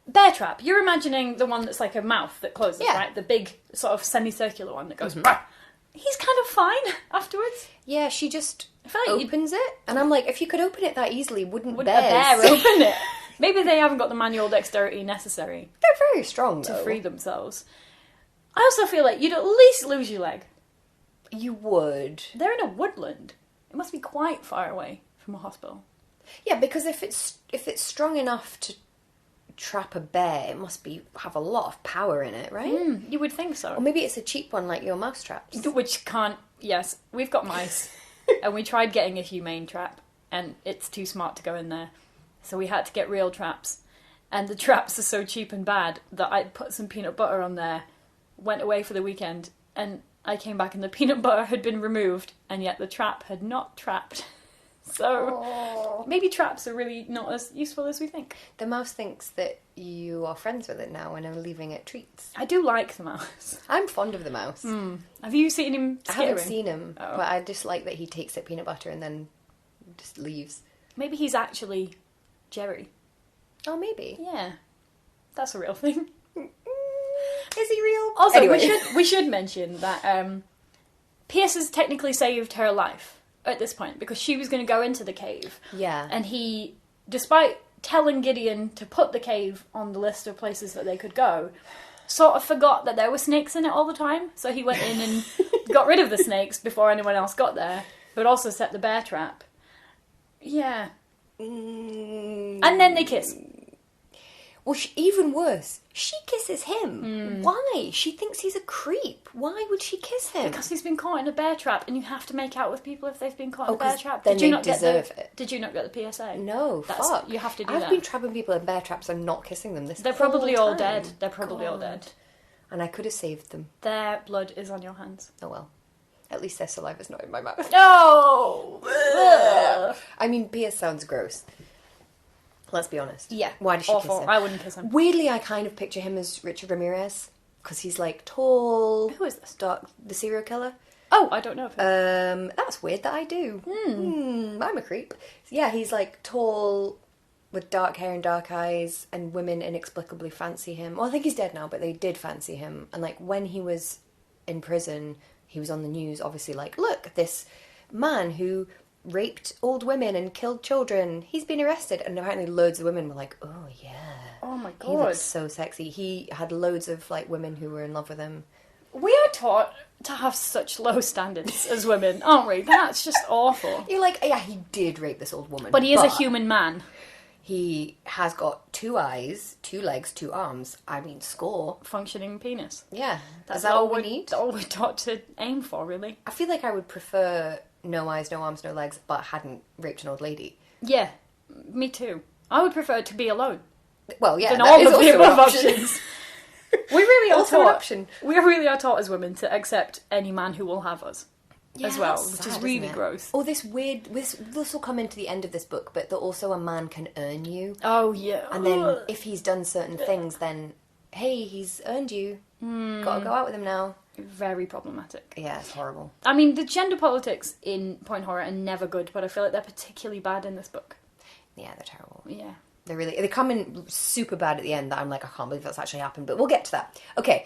bear trap, you're imagining the one that's like a mouth that closes, right? The big, sort of semicircular one that goes... Mm-hmm. He's kind of fine afterwards. Yeah, she just opens it, and I'm like, if you could open it that easily, wouldn't a bears bear open it? Maybe they haven't got the manual dexterity necessary. They're very strong, though. To free themselves. I also feel like you'd at least lose your leg. You would. They're in a woodland. It must be quite far away from a hospital. Yeah, because if it's strong enough to trap a bear, it must have a lot of power in it, right? You would think so. Or maybe it's a cheap one like your mouse traps. Which can't... Yes, we've got mice. And we tried getting a humane trap, and it's too smart to go in there. So we had to get real traps. And the traps are so cheap and bad that I put some peanut butter on there, went away for the weekend, and I came back and the peanut butter had been removed, and yet the trap had not trapped. So maybe traps are really not as useful as we think. The mouse thinks that you are friends with it now and are leaving it treats. I do like the mouse. I'm fond of the mouse. Have you seen him skittering? I haven't seen him, but I just like that he takes it peanut butter and then just leaves. Maybe he's actually Jerry. Oh, maybe. Yeah. That's a real thing. Is he real? Also, anyway. we should mention that Pierce has technically saved her life at this point, because she was going to go into the cave. Yeah. And he, despite telling Gideon to put the cave on the list of places that they could go, sort of forgot that there were snakes in it all the time. So he went in and got rid of the snakes before anyone else got there, but also set the bear trap. Yeah. And then they kiss. Well, even worse, she kisses him. Why? She thinks he's a creep. Why would she kiss him? Because he's been caught in a bear trap, and you have to make out with people if they've been caught in a bear trap. Then they deserve it. Did you not get the PSA? No, fuck. You have to do I've that. been trapping people in bear traps and not kissing them this They're whole probably all time. dead. They're probably all dead. And I could have saved them. Their blood is on your hands. Oh well. At least their saliva's not in my mouth. No! I mean, Pierce sounds gross. Let's be honest. Yeah. Why does she awful. kiss him? I wouldn't kiss him. Weirdly, I kind of picture him as Richard Ramirez. Because he's like tall. Who is this? Dark, the serial killer. Oh, I don't know if it... That's weird that I do. I'm a creep. Yeah, he's like tall with dark hair and dark eyes, and women inexplicably fancy him. Well, I think he's dead now, but they did fancy him. And like when he was in prison, he was on the news, obviously like, look, this man who raped old women and killed children, he's been arrested. And apparently loads of women were like, oh yeah. Oh my god. He looks so sexy. He had loads of like women who were in love with him. We are taught to have such low standards as women, aren't we? That's just awful. You're like, yeah, he did rape this old woman. But he is a human man. He has got 2 eyes, 2 legs, 2 arms. I mean, score. Functioning penis. Yeah. That's Is that all we need? All we're taught to aim for, really. I feel like I would prefer no eyes, no arms, no legs, but hadn't raped an old lady. Yeah, me too. I would prefer to be alone. Well, yeah, than that all is of the also an above option. options. We really are Also an taught. option. We really are taught as women to accept any man who will have us. Yeah, as well, that's which is sad, really isn't it? gross. Oh, this will come into the end of this book, but that also a man can earn you. Oh, yeah. And then if he's done certain things, then, hey, he's earned you. Gotta go out with him now. Very problematic. Yeah, it's horrible. I mean, the gender politics in point horror are never good, but I feel like they're particularly bad in this book. Yeah, they're terrible. Yeah. They come in super bad at the end that I'm like, I can't believe that's actually happened, but we'll get to that. Okay,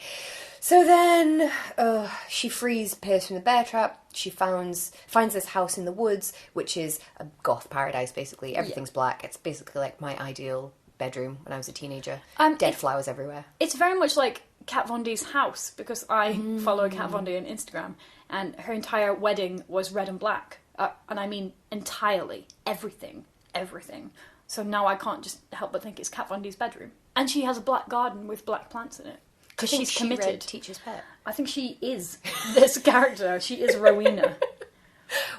so then she frees Pierce from the bear trap. She finds this house in the woods, which is a goth paradise, basically. Everything's black. It's basically like my ideal bedroom when I was a teenager. Dead flowers everywhere. It's very much like Kat Von D's house, because I follow Kat Von D on Instagram, and her entire wedding was red and black. And I mean entirely. Everything. So now I can't just help but think it's Kat Von D's bedroom. And she has a black garden with black plants in it. Because she's committed. Read Teacher's Pet. I think she is this character. She is Rowena.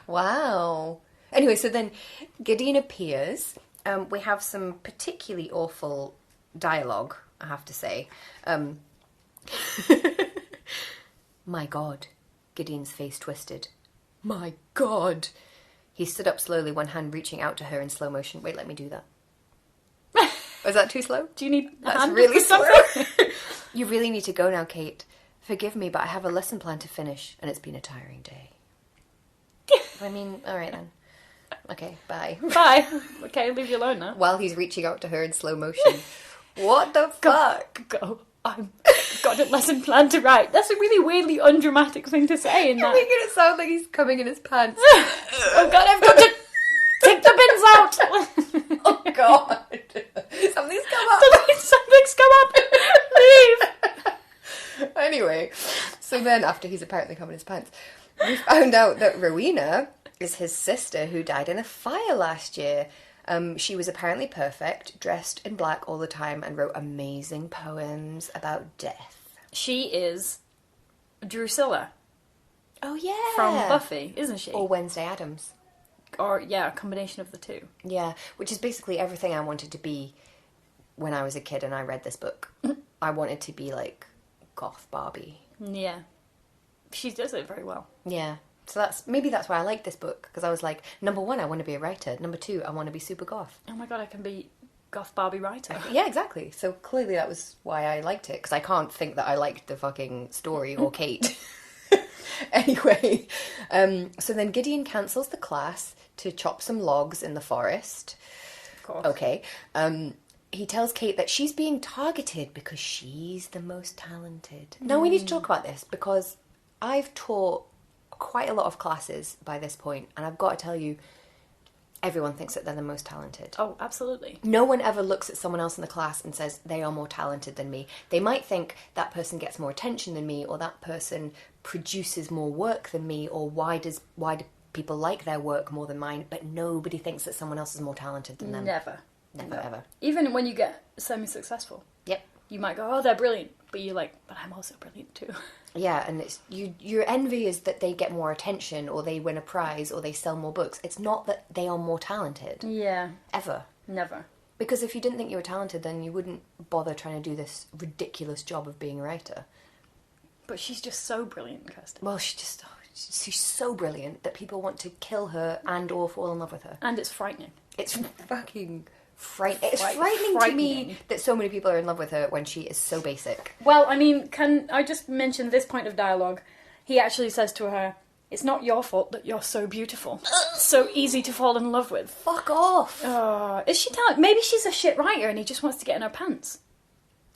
Wow. Anyway, so then Gideon appears. We have some particularly awful dialogue, I have to say. My God. Gideon's face twisted. My God. He stood up slowly, one hand reaching out to her in slow motion. Wait, let me do that. Was that too slow? Do you need a That's hand really for slow. something? You really need to go now, Kate. Forgive me, but I have a lesson plan to finish, and it's been a tiring day. I mean, all right then. Okay, bye. Bye. Okay, leave you alone now. While he's reaching out to her in slow motion. What the fuck? Go. I've got a lesson plan to write. That's a really weirdly undramatic thing to say in You're that. making it sound like he's coming in his pants. Oh God, I've got to take the bins out. Oh God. Something's come up. Something's come up. Leave. Anyway, so then after he's apparently come in his pants, we found out that Rowena is his sister who died in a fire last year. She was apparently perfect, dressed in black all the time, and wrote amazing poems about death. She is Drusilla. Oh, yeah. From Buffy, isn't she? Or Wednesday Addams. Or, yeah, a combination of the two. Yeah, which is basically everything I wanted to be when I was a kid and I read this book. I wanted to be like goth Barbie. Yeah. She does it very well. Yeah. So maybe that's why I liked this book, because I was like, number 1, I want to be a writer. Number 2, I want to be super goth. Oh my God, I can be goth Barbie writer. Yeah, exactly. So clearly that was why I liked it, because I can't think that I liked the fucking story or Kate. Anyway, so then Gideon cancels the class to chop some logs in the forest. Of course. Okay. He tells Kate that she's being targeted because she's the most talented. Now we need to talk about this, because I've taught quite a lot of classes by this point, and I've got to tell you, everyone thinks that they're the most talented. Oh, absolutely. No one ever looks at someone else in the class and says they are more talented than me. They might think that person gets more attention than me, or that person produces more work than me, or why do people like their work more than mine, but nobody thinks that someone else is more talented than them. Never, ever. Even when you get semi-successful. Yep. You might go, oh, they're brilliant, but you're like, but I'm also brilliant too. Yeah, and it's your envy is that they get more attention, or they win a prize, or they sell more books. It's not that they are more talented. Yeah. Ever. Never. Because if you didn't think you were talented, then you wouldn't bother trying to do this ridiculous job of being a writer. But she's just so brilliant, Kirsty. Well, she's so brilliant that people want to kill her and or fall in love with her. And it's frightening. It's fucking frightening. It's frightening to me that so many people are in love with her when she is so basic. Well, I mean, can I just mention this point of dialogue? He actually says to her, it's not your fault that you're so beautiful. So easy to fall in love with. Fuck off. Is she talented? Maybe she's a shit writer and he just wants to get in her pants.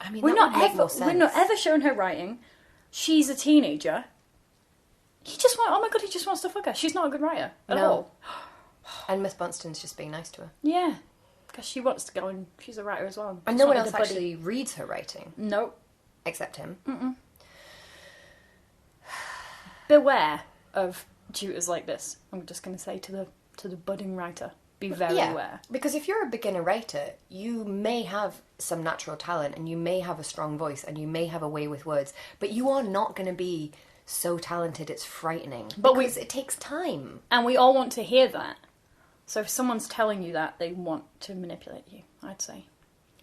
I mean, we're not ever shown her writing. She's a teenager. He just wants to fuck her. She's not a good writer at all. And Miss Bunceton's just being nice to her. Yeah. Because she wants to go and she's a writer as well. And no one else actually reads her writing. Nope. Except him. Mm-mm. Beware of tutors like this. I'm just going to say to the budding writer. be very aware. Because if you're a beginner writer, you may have some natural talent and you may have a strong voice and you may have a way with words, but you are not going to be so talented it's frightening. But it takes time. And we all want to hear that. So if someone's telling you that, they want to manipulate you, I'd say.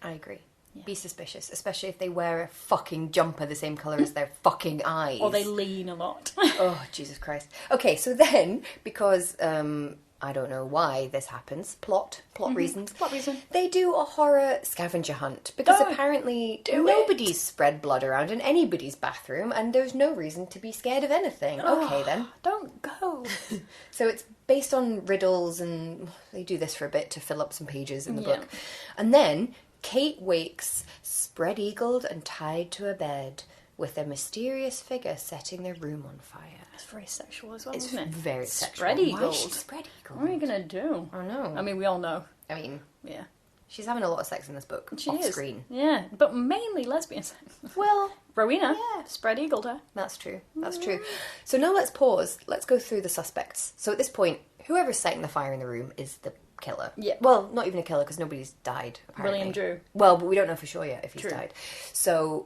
I agree. Yeah. Be suspicious, especially if they wear a fucking jumper the same colour as their fucking eyes. Or they lean a lot. Oh, Jesus Christ. Okay, so then, because I don't know why this happens, plot reasons. Plot reason. They do a horror scavenger hunt, because apparently nobody's spread blood around in anybody's bathroom, and there's no reason to be scared of anything. Okay, then. Don't go. So it's based on riddles, and they do this for a bit to fill up some pages in the book. And then Kate wakes spread-eagled and tied to a bed with a mysterious figure setting their room on fire. It's very sexual as well, isn't it? It's very sexual. Spread-eagled. Spread-eagled. What are you going to do? I don't know. I mean, we all know. I mean, yeah. She's having a lot of sex in this book. She off is. Screen. Yeah, but mainly lesbian sex. Well, Rowena, spread-eagled her. That's true. That's true. So now let's pause. Let's go through the suspects. So at this point, whoever's setting the fire in the room is the killer. Yeah. Well, not even a killer, because nobody's died, apparently. William Drew. Well, but we don't know for sure yet if he's died. So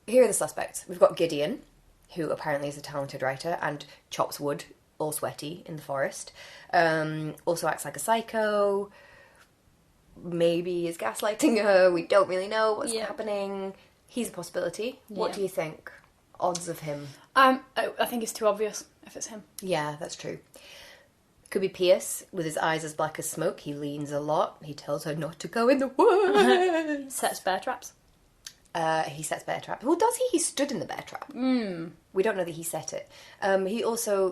here are the suspects. We've got Gideon, who apparently is a talented writer and chops wood, all sweaty, in the forest. Also acts like a psycho. Maybe is gaslighting her. We don't really know what's happening. He's a possibility. What do you think? Odds of him? I think it's too obvious if it's him. Yeah, that's true. Could be Pierce, with his eyes as black as smoke. He leans a lot. He tells her not to go in the woods. Sets bear traps. He sets bear trap. Well, does he? He stood in the bear trap. We don't know that he set it. He also,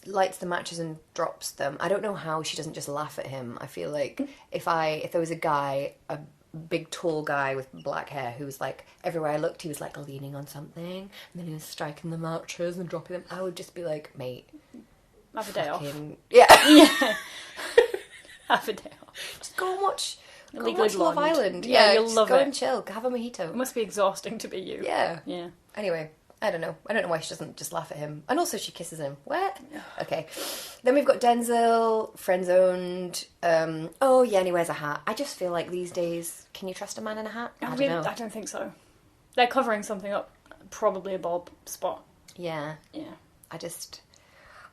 lights the matches and drops them. I don't know how she doesn't just laugh at him. I feel like if there was a guy, a big tall guy with black hair who was like, everywhere I looked he was like leaning on something, and then he was striking the matches and dropping them, I would just be like, mate, have a day off. Yeah. Have a day off. Just go and watch Love Island. Yeah, you'll love it. Go and chill. Have a mojito. It must be exhausting to be you. Yeah. Yeah. Anyway, I don't know why she doesn't just laugh at him. And also she kisses him. What? Okay. Then we've got Denzel, friend-zoned. And he wears a hat. I just feel like these days, can you trust a man in a hat? I don't know. I don't think so. They're covering something up. Probably a bald spot. Yeah. Yeah.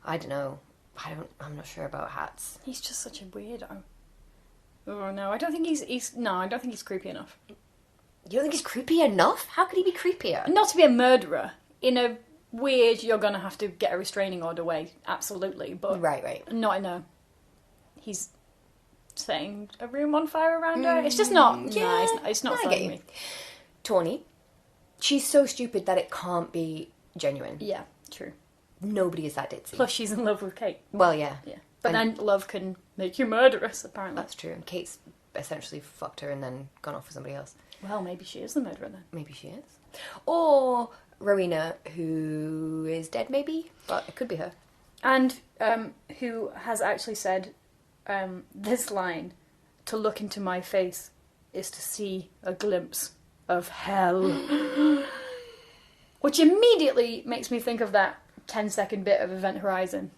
I don't know. I'm not sure about hats. He's just such a weirdo. Oh no, I don't think he's creepy enough. You don't think he's creepy enough? How could he be creepier? Not to be a murderer. In a weird, you're gonna have to get a restraining order way, absolutely. But right. Not in a. He's setting a room on fire around her. It's just not. Yeah, it's not for me. Tawny, she's so stupid that it can't be genuine. Yeah, true. Nobody is that ditzy. Plus, she's in love with Kate. Well, yeah. But then love can make you murderous, apparently. That's true. And Kate's essentially fucked her and then gone off with somebody else. Well, maybe she is the murderer then. Maybe she is. Or Rowena, who is dead, maybe? But it could be her. And who has actually said this line, "To look into my face is to see a glimpse of hell." Which immediately makes me think of that 10-second bit of Event Horizon.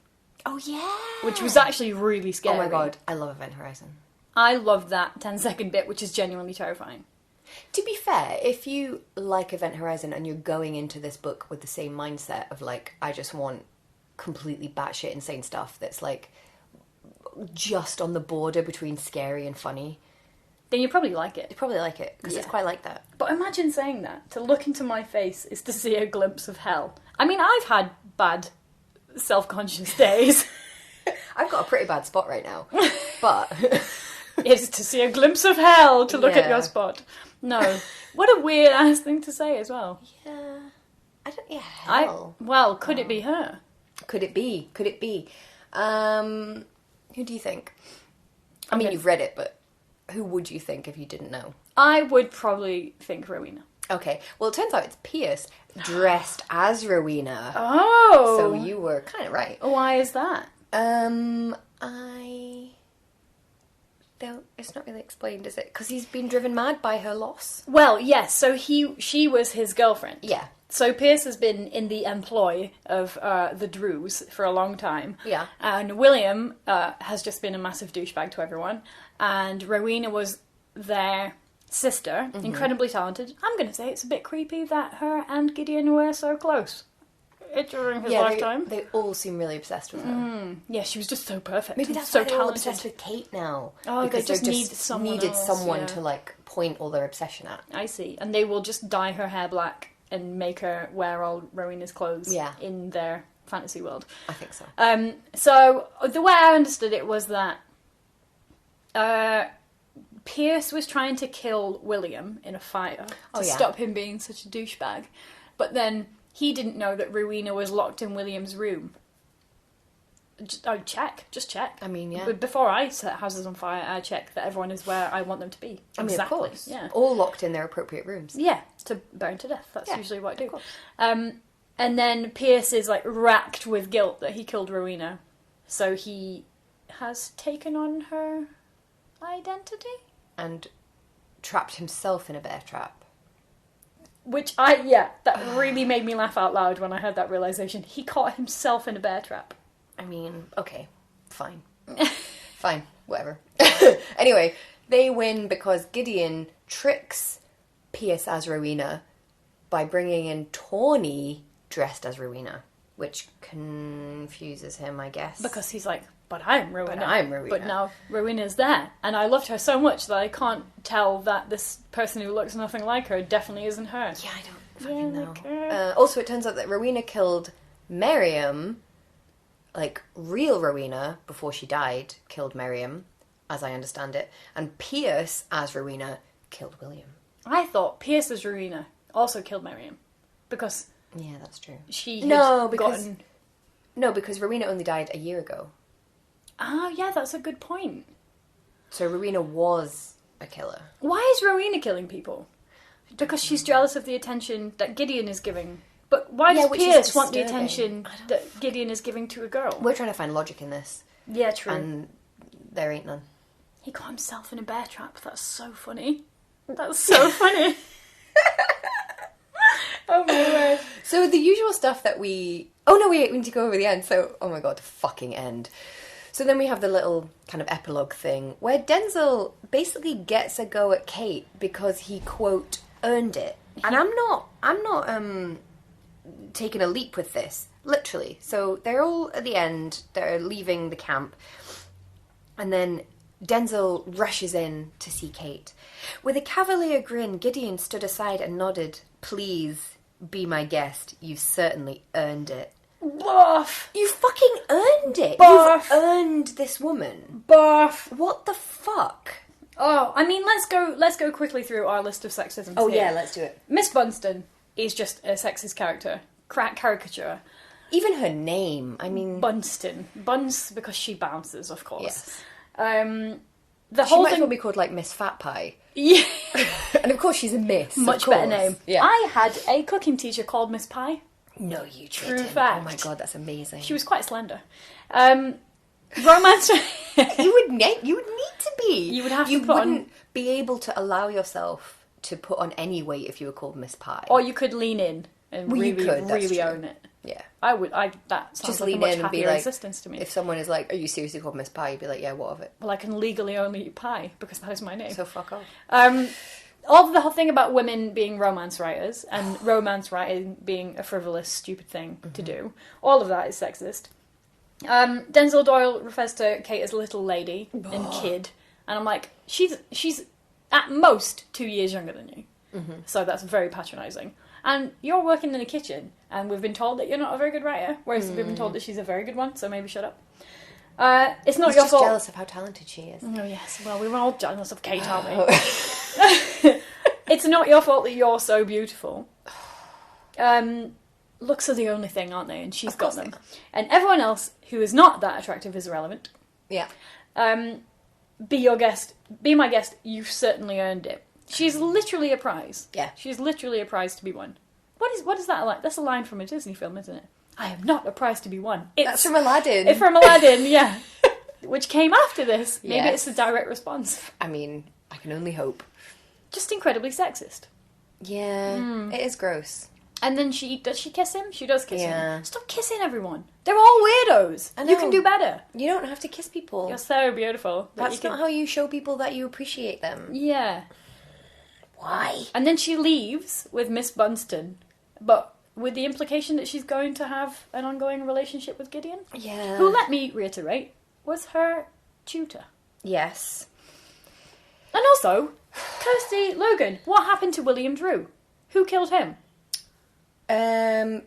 Oh, yeah! Which was actually really scary. Oh my god, I love Event Horizon. I love that 10-second bit, which is genuinely terrifying. To be fair, if you like Event Horizon and you're going into this book with the same mindset of, like, I just want completely batshit insane stuff that's, like, just on the border between scary and funny, then you probably like it. You probably like it, because it's quite like that. But imagine saying that. To look into my face is to see a glimpse of hell. I mean, I've had bad self-conscious days. I've got a pretty bad spot right now, but... It's to see a glimpse of hell to look at your spot. No. What a weird-ass thing to say as well. Yeah. Hell. Could it be her? Could it be? Who do you think? I mean, you've read it, but who would you think if you didn't know? I would probably think Rowena. Okay. Well, it turns out it's Pierce dressed as Rowena. Oh! So you were kind of right. Why is that? I it's not really explained, is it? Because he's been driven mad by her loss. Well, yes. So she was his girlfriend. Yeah. So Pierce has been in the employ of the Drews for a long time. Yeah. And William has just been a massive douchebag to everyone. And Rowena was their sister, incredibly talented. I'm going to say it's a bit creepy that her and Gideon were so close during his lifetime. They all seem really obsessed with her. Yeah, she was just so perfect. Maybe that's so why they're talented. all obsessed with Kate now. Oh, because they just needed someone to like point all their obsession at. I see. And they will just dye her hair black and make her wear all Rowena's clothes in their fantasy world. I think so. So the way I understood it was that Pierce was trying to kill William in a fire to stop him being such a douchebag. But then he didn't know that Rowena was locked in William's room. Just check. I mean, yeah. But before I set houses on fire, I check that everyone is where I want them to be. I mean, exactly. of course. Yeah. All locked in their appropriate rooms. Yeah, to burn to death. That's usually what I do. And then Pierce is like racked with guilt that he killed Rowena. So he has taken on her identity. And trapped himself in a bear trap. Which that really made me laugh out loud when I heard that realisation. He caught himself in a bear trap. I mean, okay, fine. Fine, whatever. Anyway, they win because Gideon tricks Pierce as Rowena by bringing in Tawny dressed as Rowena, which confuses him, I guess. Because he's like, but I'm Rowena. But now Rowena's there. And I loved her so much that I can't tell that this person who looks nothing like her definitely isn't her. Yeah, I don't fucking know. Also, it turns out that Rowena killed Miriam, like real Rowena, before she died, killed Miriam, as I understand it. And Pierce, as Rowena, killed William. I thought Pierce as Rowena also killed Miriam. Because... yeah, that's true. She had gotten... No, because Rowena only died a year ago. Oh, yeah, that's a good point. So Rowena was a killer. Why is Rowena killing people? Because she's jealous of the attention that Gideon is giving. But why does Pierce want the attention that Gideon is giving to a girl? We're trying to find logic in this. Yeah, true. And there ain't none. He got himself in a bear trap. That's so funny. That's so funny. Oh my word. So the usual stuff that we... oh no, we need to go over the end. So, oh my god, fucking end. So then we have the little kind of epilogue thing where Denzel basically gets a go at Kate because he, quote, earned it. And I'm not taking a leap with this, literally. So they're all at the end, they're leaving the camp, and then Denzel rushes in to see Kate. With a cavalier grin, Gideon stood aside and nodded. Please be my guest. You certainly earned it. Barf! You fucking earned it! Barf! You've earned this woman. Barf! What the fuck? Oh, I mean, let's go quickly through our list of sexisms. Oh here. yeah, let's do it. Miss Bunston is just a sexist character. Caricature. Even her name, I mean... Bunston. Buns because she bounces, of course. Yes. The She whole might thing... as well be called, like, Miss Fat Pie. Yeah. And of course she's a miss. Much better name. Yeah. I had a cooking teacher called Miss Pie. No, you True didn't. fact. Oh my god, that's amazing. She was quite slender. Romance... You would need to be. You would have You to put wouldn't on... be able to allow yourself to put on any weight if you were called Miss Pie. Or you could lean in and Well, you could, that's really true. own it. Yeah. I would. That sounds Just like a lean much in and be happier like, existence to me. if someone is like, are you seriously called Miss Pie? You'd be like, yeah, what of it? Well, I can legally only eat pie because that is my name. So fuck off. All the whole thing about women being romance writers and romance writing being a frivolous, stupid thing to do, all of that is sexist. Denzel Doyle refers to Kate as little lady and kid, and I'm like, she's at most 2 years younger than you, so that's very patronising. And you're working in a kitchen, and we've been told that you're not a very good writer, whereas we've been told that she's a very good one, so maybe shut up. It's not He's your just fault. jealous of how talented she is. Oh yes, well we were all jealous of Kate, aren't we? It's not your fault that you're so beautiful. Looks are the only thing, aren't they? And she's got them. And everyone else who is not that attractive is irrelevant. Yeah. Be your guest. Be my guest. You've certainly earned it. She's literally a prize. Yeah. She's literally a prize to be won. What is that like? That's a line from a Disney film, isn't it? I am not a prize to be won. That's from Aladdin. It's from Aladdin, yeah. which came after this. Maybe Yes. it's a direct response. I mean, I can only hope. Just incredibly sexist. Yeah, it is gross. And then does she kiss him? She does kiss Yeah. him. Stop kissing everyone. They're all weirdos. I You know. can do better. You don't have to kiss people. You're so beautiful. That's not how you show people that you appreciate them. Yeah. Why? And then she leaves with Miss Bunston, but with the implication that she's going to have an ongoing relationship with Gideon. Yeah. Who, let me reiterate, was her tutor. Yes. And also, Kirsty, Logan, what happened to William Drew? Who killed him?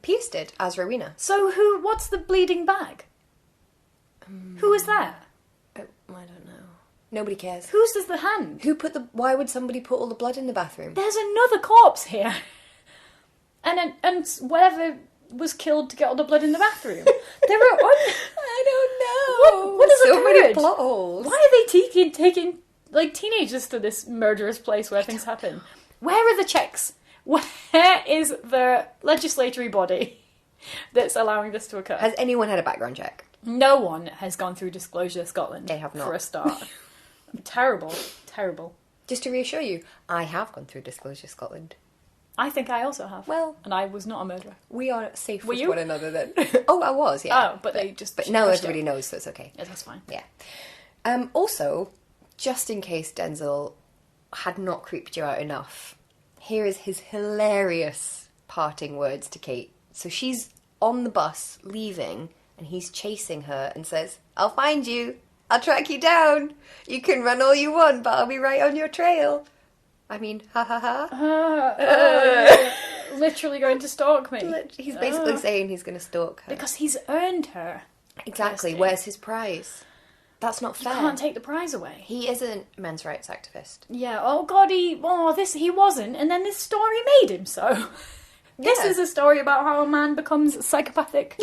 Pierce did, as Rowena. So what's the bleeding bag? Who is that? Oh, I don't know. Nobody cares. Whose is the hand? Why would somebody put all the blood in the bathroom? There's another corpse here. And whatever was killed to get all the blood in the bathroom. There are I don't know. What has so occurred? many plot holes. Why are they taking like teenagers to this murderous place where things happen? Where are the checks? Where is the legislatory body that's allowing this to occur? Has anyone had a background check? No one has gone through Disclosure Scotland. They have not. For a start. Terrible. Terrible. Just to reassure you, I have gone through Disclosure Scotland. I think I also have. Well, and I was not a murderer. We are safe Were with you? one another then. Oh, I was, yeah. Oh, but they just... But now everybody knows, so it's okay. Yeah, that's fine. Yeah. Also, just in case Denzel had not creeped you out enough, here is his hilarious parting words to Kate. So she's on the bus, leaving, and he's chasing her and says, "I'll find you. I'll track you down. You can run all you want, but I'll be right on your trail." I mean, ha ha ha. Literally going to stalk me. He's basically saying he's going to stalk her. Because he's earned her. Exactly. Kirsty. Where's his prize? That's not fair. You can't take the prize away. He isn't a men's rights activist. Yeah, oh god, he wasn't, and then this story made him so. This is a story about how a man becomes a psychopathic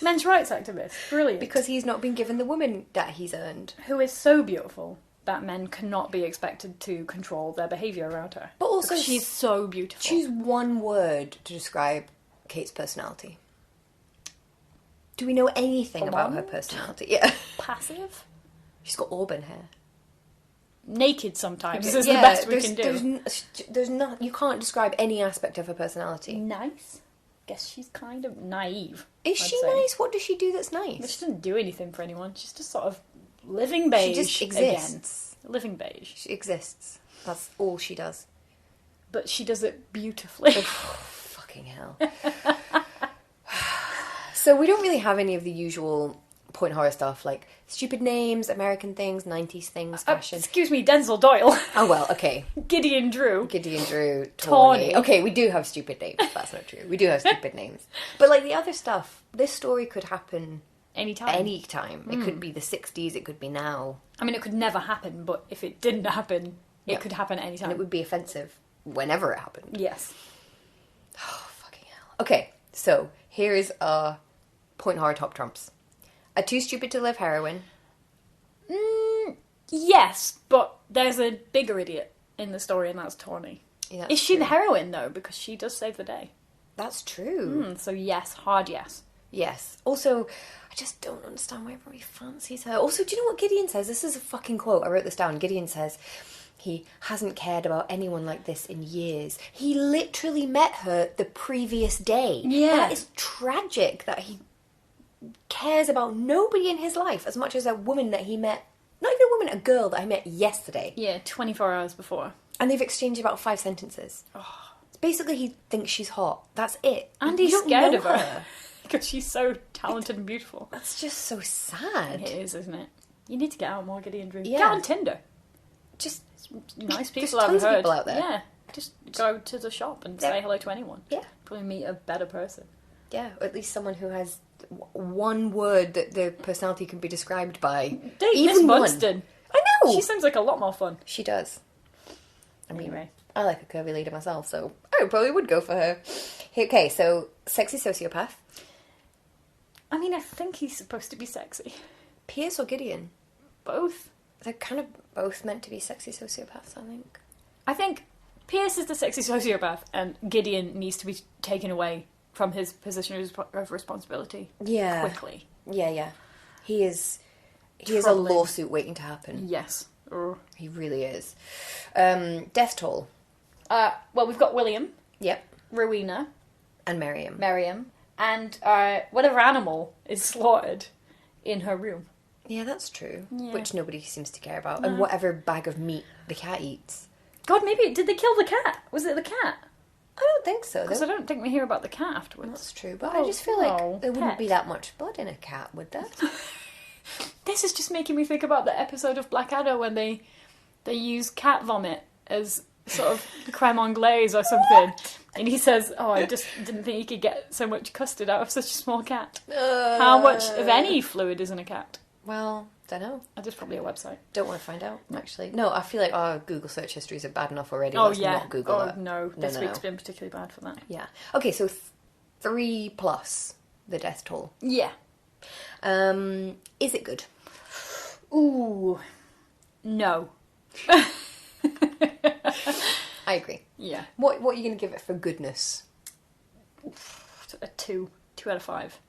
men's rights activist. Brilliant. Because he's not been given the woman that he's earned. Who is so beautiful that men cannot be expected to control their behaviour around her. But also, because she's so beautiful. Choose one word to describe Kate's personality. Do we know anything about her personality? Yeah. Passive? She's got auburn hair. Naked sometimes is the best we can do. There's not. You can't describe any aspect of her personality. Nice. Guess she's kind of naive. Is she nice? What does she do that's nice? But she doesn't do anything for anyone. She's just sort of living beige. She just exists. Again. Living beige. She exists. That's all she does. But she does it beautifully. Oh, fucking hell. So we don't really have any of the usual point horror stuff, like stupid names, American things, 90s things, fashion. Excuse me, Denzel Doyle. Oh, well, okay. Gideon Drew. Tawny. Okay, we do have stupid names. That's not true. We do have stupid names. But, like, the other stuff, this story could happen... Anytime. It could be the 60s, it could be now. I mean, it could never happen, but if it didn't happen, it could happen anytime. And it would be offensive whenever it happened. Yes. Oh, fucking hell. Okay, so here is our point horror top trumps. A too stupid to live heroine. Yes, but there's a bigger idiot in the story, and that's Tawny. Yeah, is she the heroine, though? Because she does save the day. That's true. So yes, hard yes. Yes. Also, I just don't understand why everybody fancies her. Also, do you know what Gideon says? This is a fucking quote. I wrote this down. Gideon says, he hasn't cared about anyone like this in years. He literally met her the previous day. Yeah. That is tragic that he cares about nobody in his life as much as a woman that he met. Not even a woman, a girl that I met yesterday. Yeah, 24 hours before. And they've exchanged about 5 sentences. Oh. Basically, he thinks she's hot. That's it. And he's scared of her. Because she's so talented and beautiful. That's just so sad. It is, isn't it? You need to get out more, Gideon Drew. Yeah. Get on Tinder. Just nice people, I've I've heard. People out there. Yeah. Just go to the shop and say hello to anyone. Yeah. Probably meet a better person. Yeah, or at least someone who has one word that their personality can be described by. Date Miss Bunston. I know! She seems like a lot more fun. She does. Anyway. I like a curvy lady myself, so I probably would go for her. Okay, so sexy sociopath. I mean, I think he's supposed to be sexy. Pierce or Gideon? Both. They're kind of both meant to be sexy sociopaths, I think. I think Pierce is the sexy sociopath, and Gideon needs to be taken away from his position of responsibility. Yeah. Quickly. Yeah. He is He is a lawsuit waiting to happen. Yes. He really is. Death toll. Well, we've got William. Yep. Rowena. And Miriam. And whatever animal is slaughtered in her room. Yeah, that's true. Yeah. Which nobody seems to care about. No. And whatever bag of meat the cat eats. God, maybe... Did they kill the cat? Was it the cat? I don't think so. Because I don't think we hear about the cat afterwards. That's true. But I just feel like there wouldn't be that much blood in a cat, would there? This is just making me think about the episode of Blackadder when they use cat vomit as sort of creme anglaise or something. And he says, I just didn't think you could get so much custard out of such a small cat. How much of any fluid is in a cat? Well, don't know. There's probably a website. Don't want to find out, actually. No, I feel like our Google search histories are bad enough already. Let's not Google it. No, this week's been particularly bad for that. Yeah. Okay, so 3+ the death toll. Yeah. Is it good? Ooh. No. I agree. Yeah. What are you going to give it for goodness? A 2. 2 out of 5.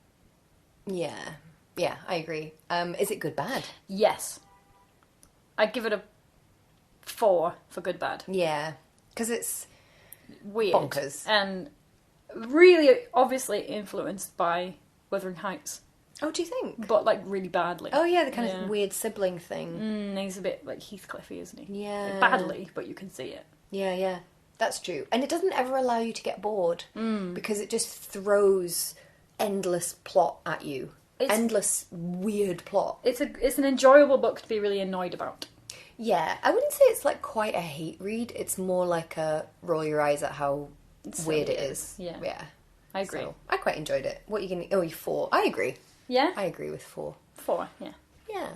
Yeah. Yeah, I agree. Is it good bad? Yes. I'd give it a 4 for good bad. Yeah. Because it's weird. Bonkers. And really obviously influenced by Wuthering Heights. Oh, do you think? But like really badly. Oh yeah, the kind of weird sibling thing. He's a bit like Heathcliffy, isn't he? Yeah. Like, badly, but you can see it. Yeah. That's true. And it doesn't ever allow you to get bored. Because it just throws endless plot at you. Endless weird plot. It's an enjoyable book to be really annoyed about. Yeah, I wouldn't say it's like quite a hate read. It's more like a roll your eyes at how weird it is. Yeah. I agree. So, I quite enjoyed it. What are you going to... Oh, you 4. I agree. Yeah? I agree with 4. 4, yeah. Yeah.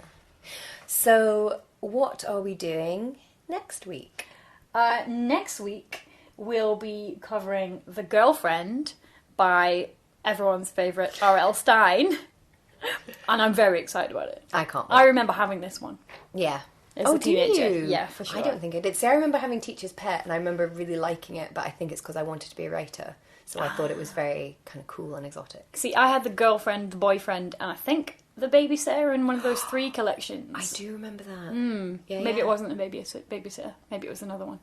So, what are we doing next week? Next week, we'll be covering The Girlfriend by everyone's favourite R.L. Stein. And I'm very excited about it. I can't wait. I remember having this one. Yeah. As a teenager. Do you? Yeah, for sure. I don't think I did. See, I remember having Teacher's Pet, and I remember really liking it, but I think it's because I wanted to be a writer. So I thought it was very kind of cool and exotic. See, I had The Girlfriend, The Boyfriend, and I think The Babysitter in one of those 3 collections. I do remember that. Yeah, maybe it wasn't The Babysitter. Maybe it was another one.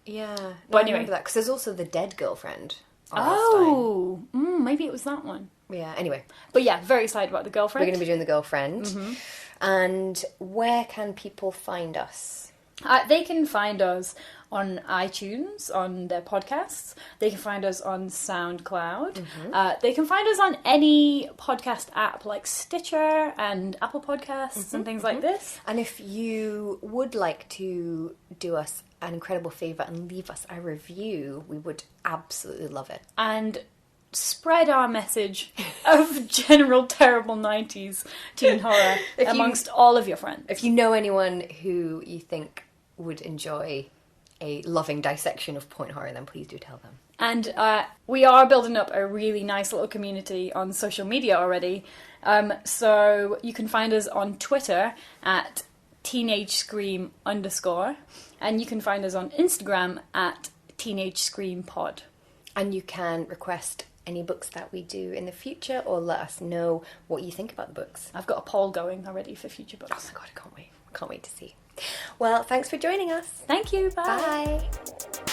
Yeah. No, but I anyway. remember that, because there's also The Dead Girlfriend. Oh! Maybe it was that one. Yeah, anyway. But yeah, very excited about The Girlfriend. We're going to be doing The Girlfriend. Mm-hmm. And where can people find us? They can find us on iTunes, on their podcasts. They can find us on SoundCloud. Mm-hmm. They can find us on any podcast app like Stitcher and Apple Podcasts and things like this. And if you would like to do us an incredible favour and leave us a review, we would absolutely love it. And spread our message of general terrible 90s teen horror amongst all of your friends. If you know anyone who you think would enjoy a loving dissection of point horror, then please do tell them. And we are building up a really nice little community on social media already. So you can find us on Twitter at @TeenageScream_. And you can find us on Instagram at TeenageScreamPod. And you can request any books that we do in the future, or let us know what you think about the books. I've got a poll going already for future books. Oh my god, I can't wait. Can't wait to see. Well, thanks for joining us. Thank you. Bye. Bye.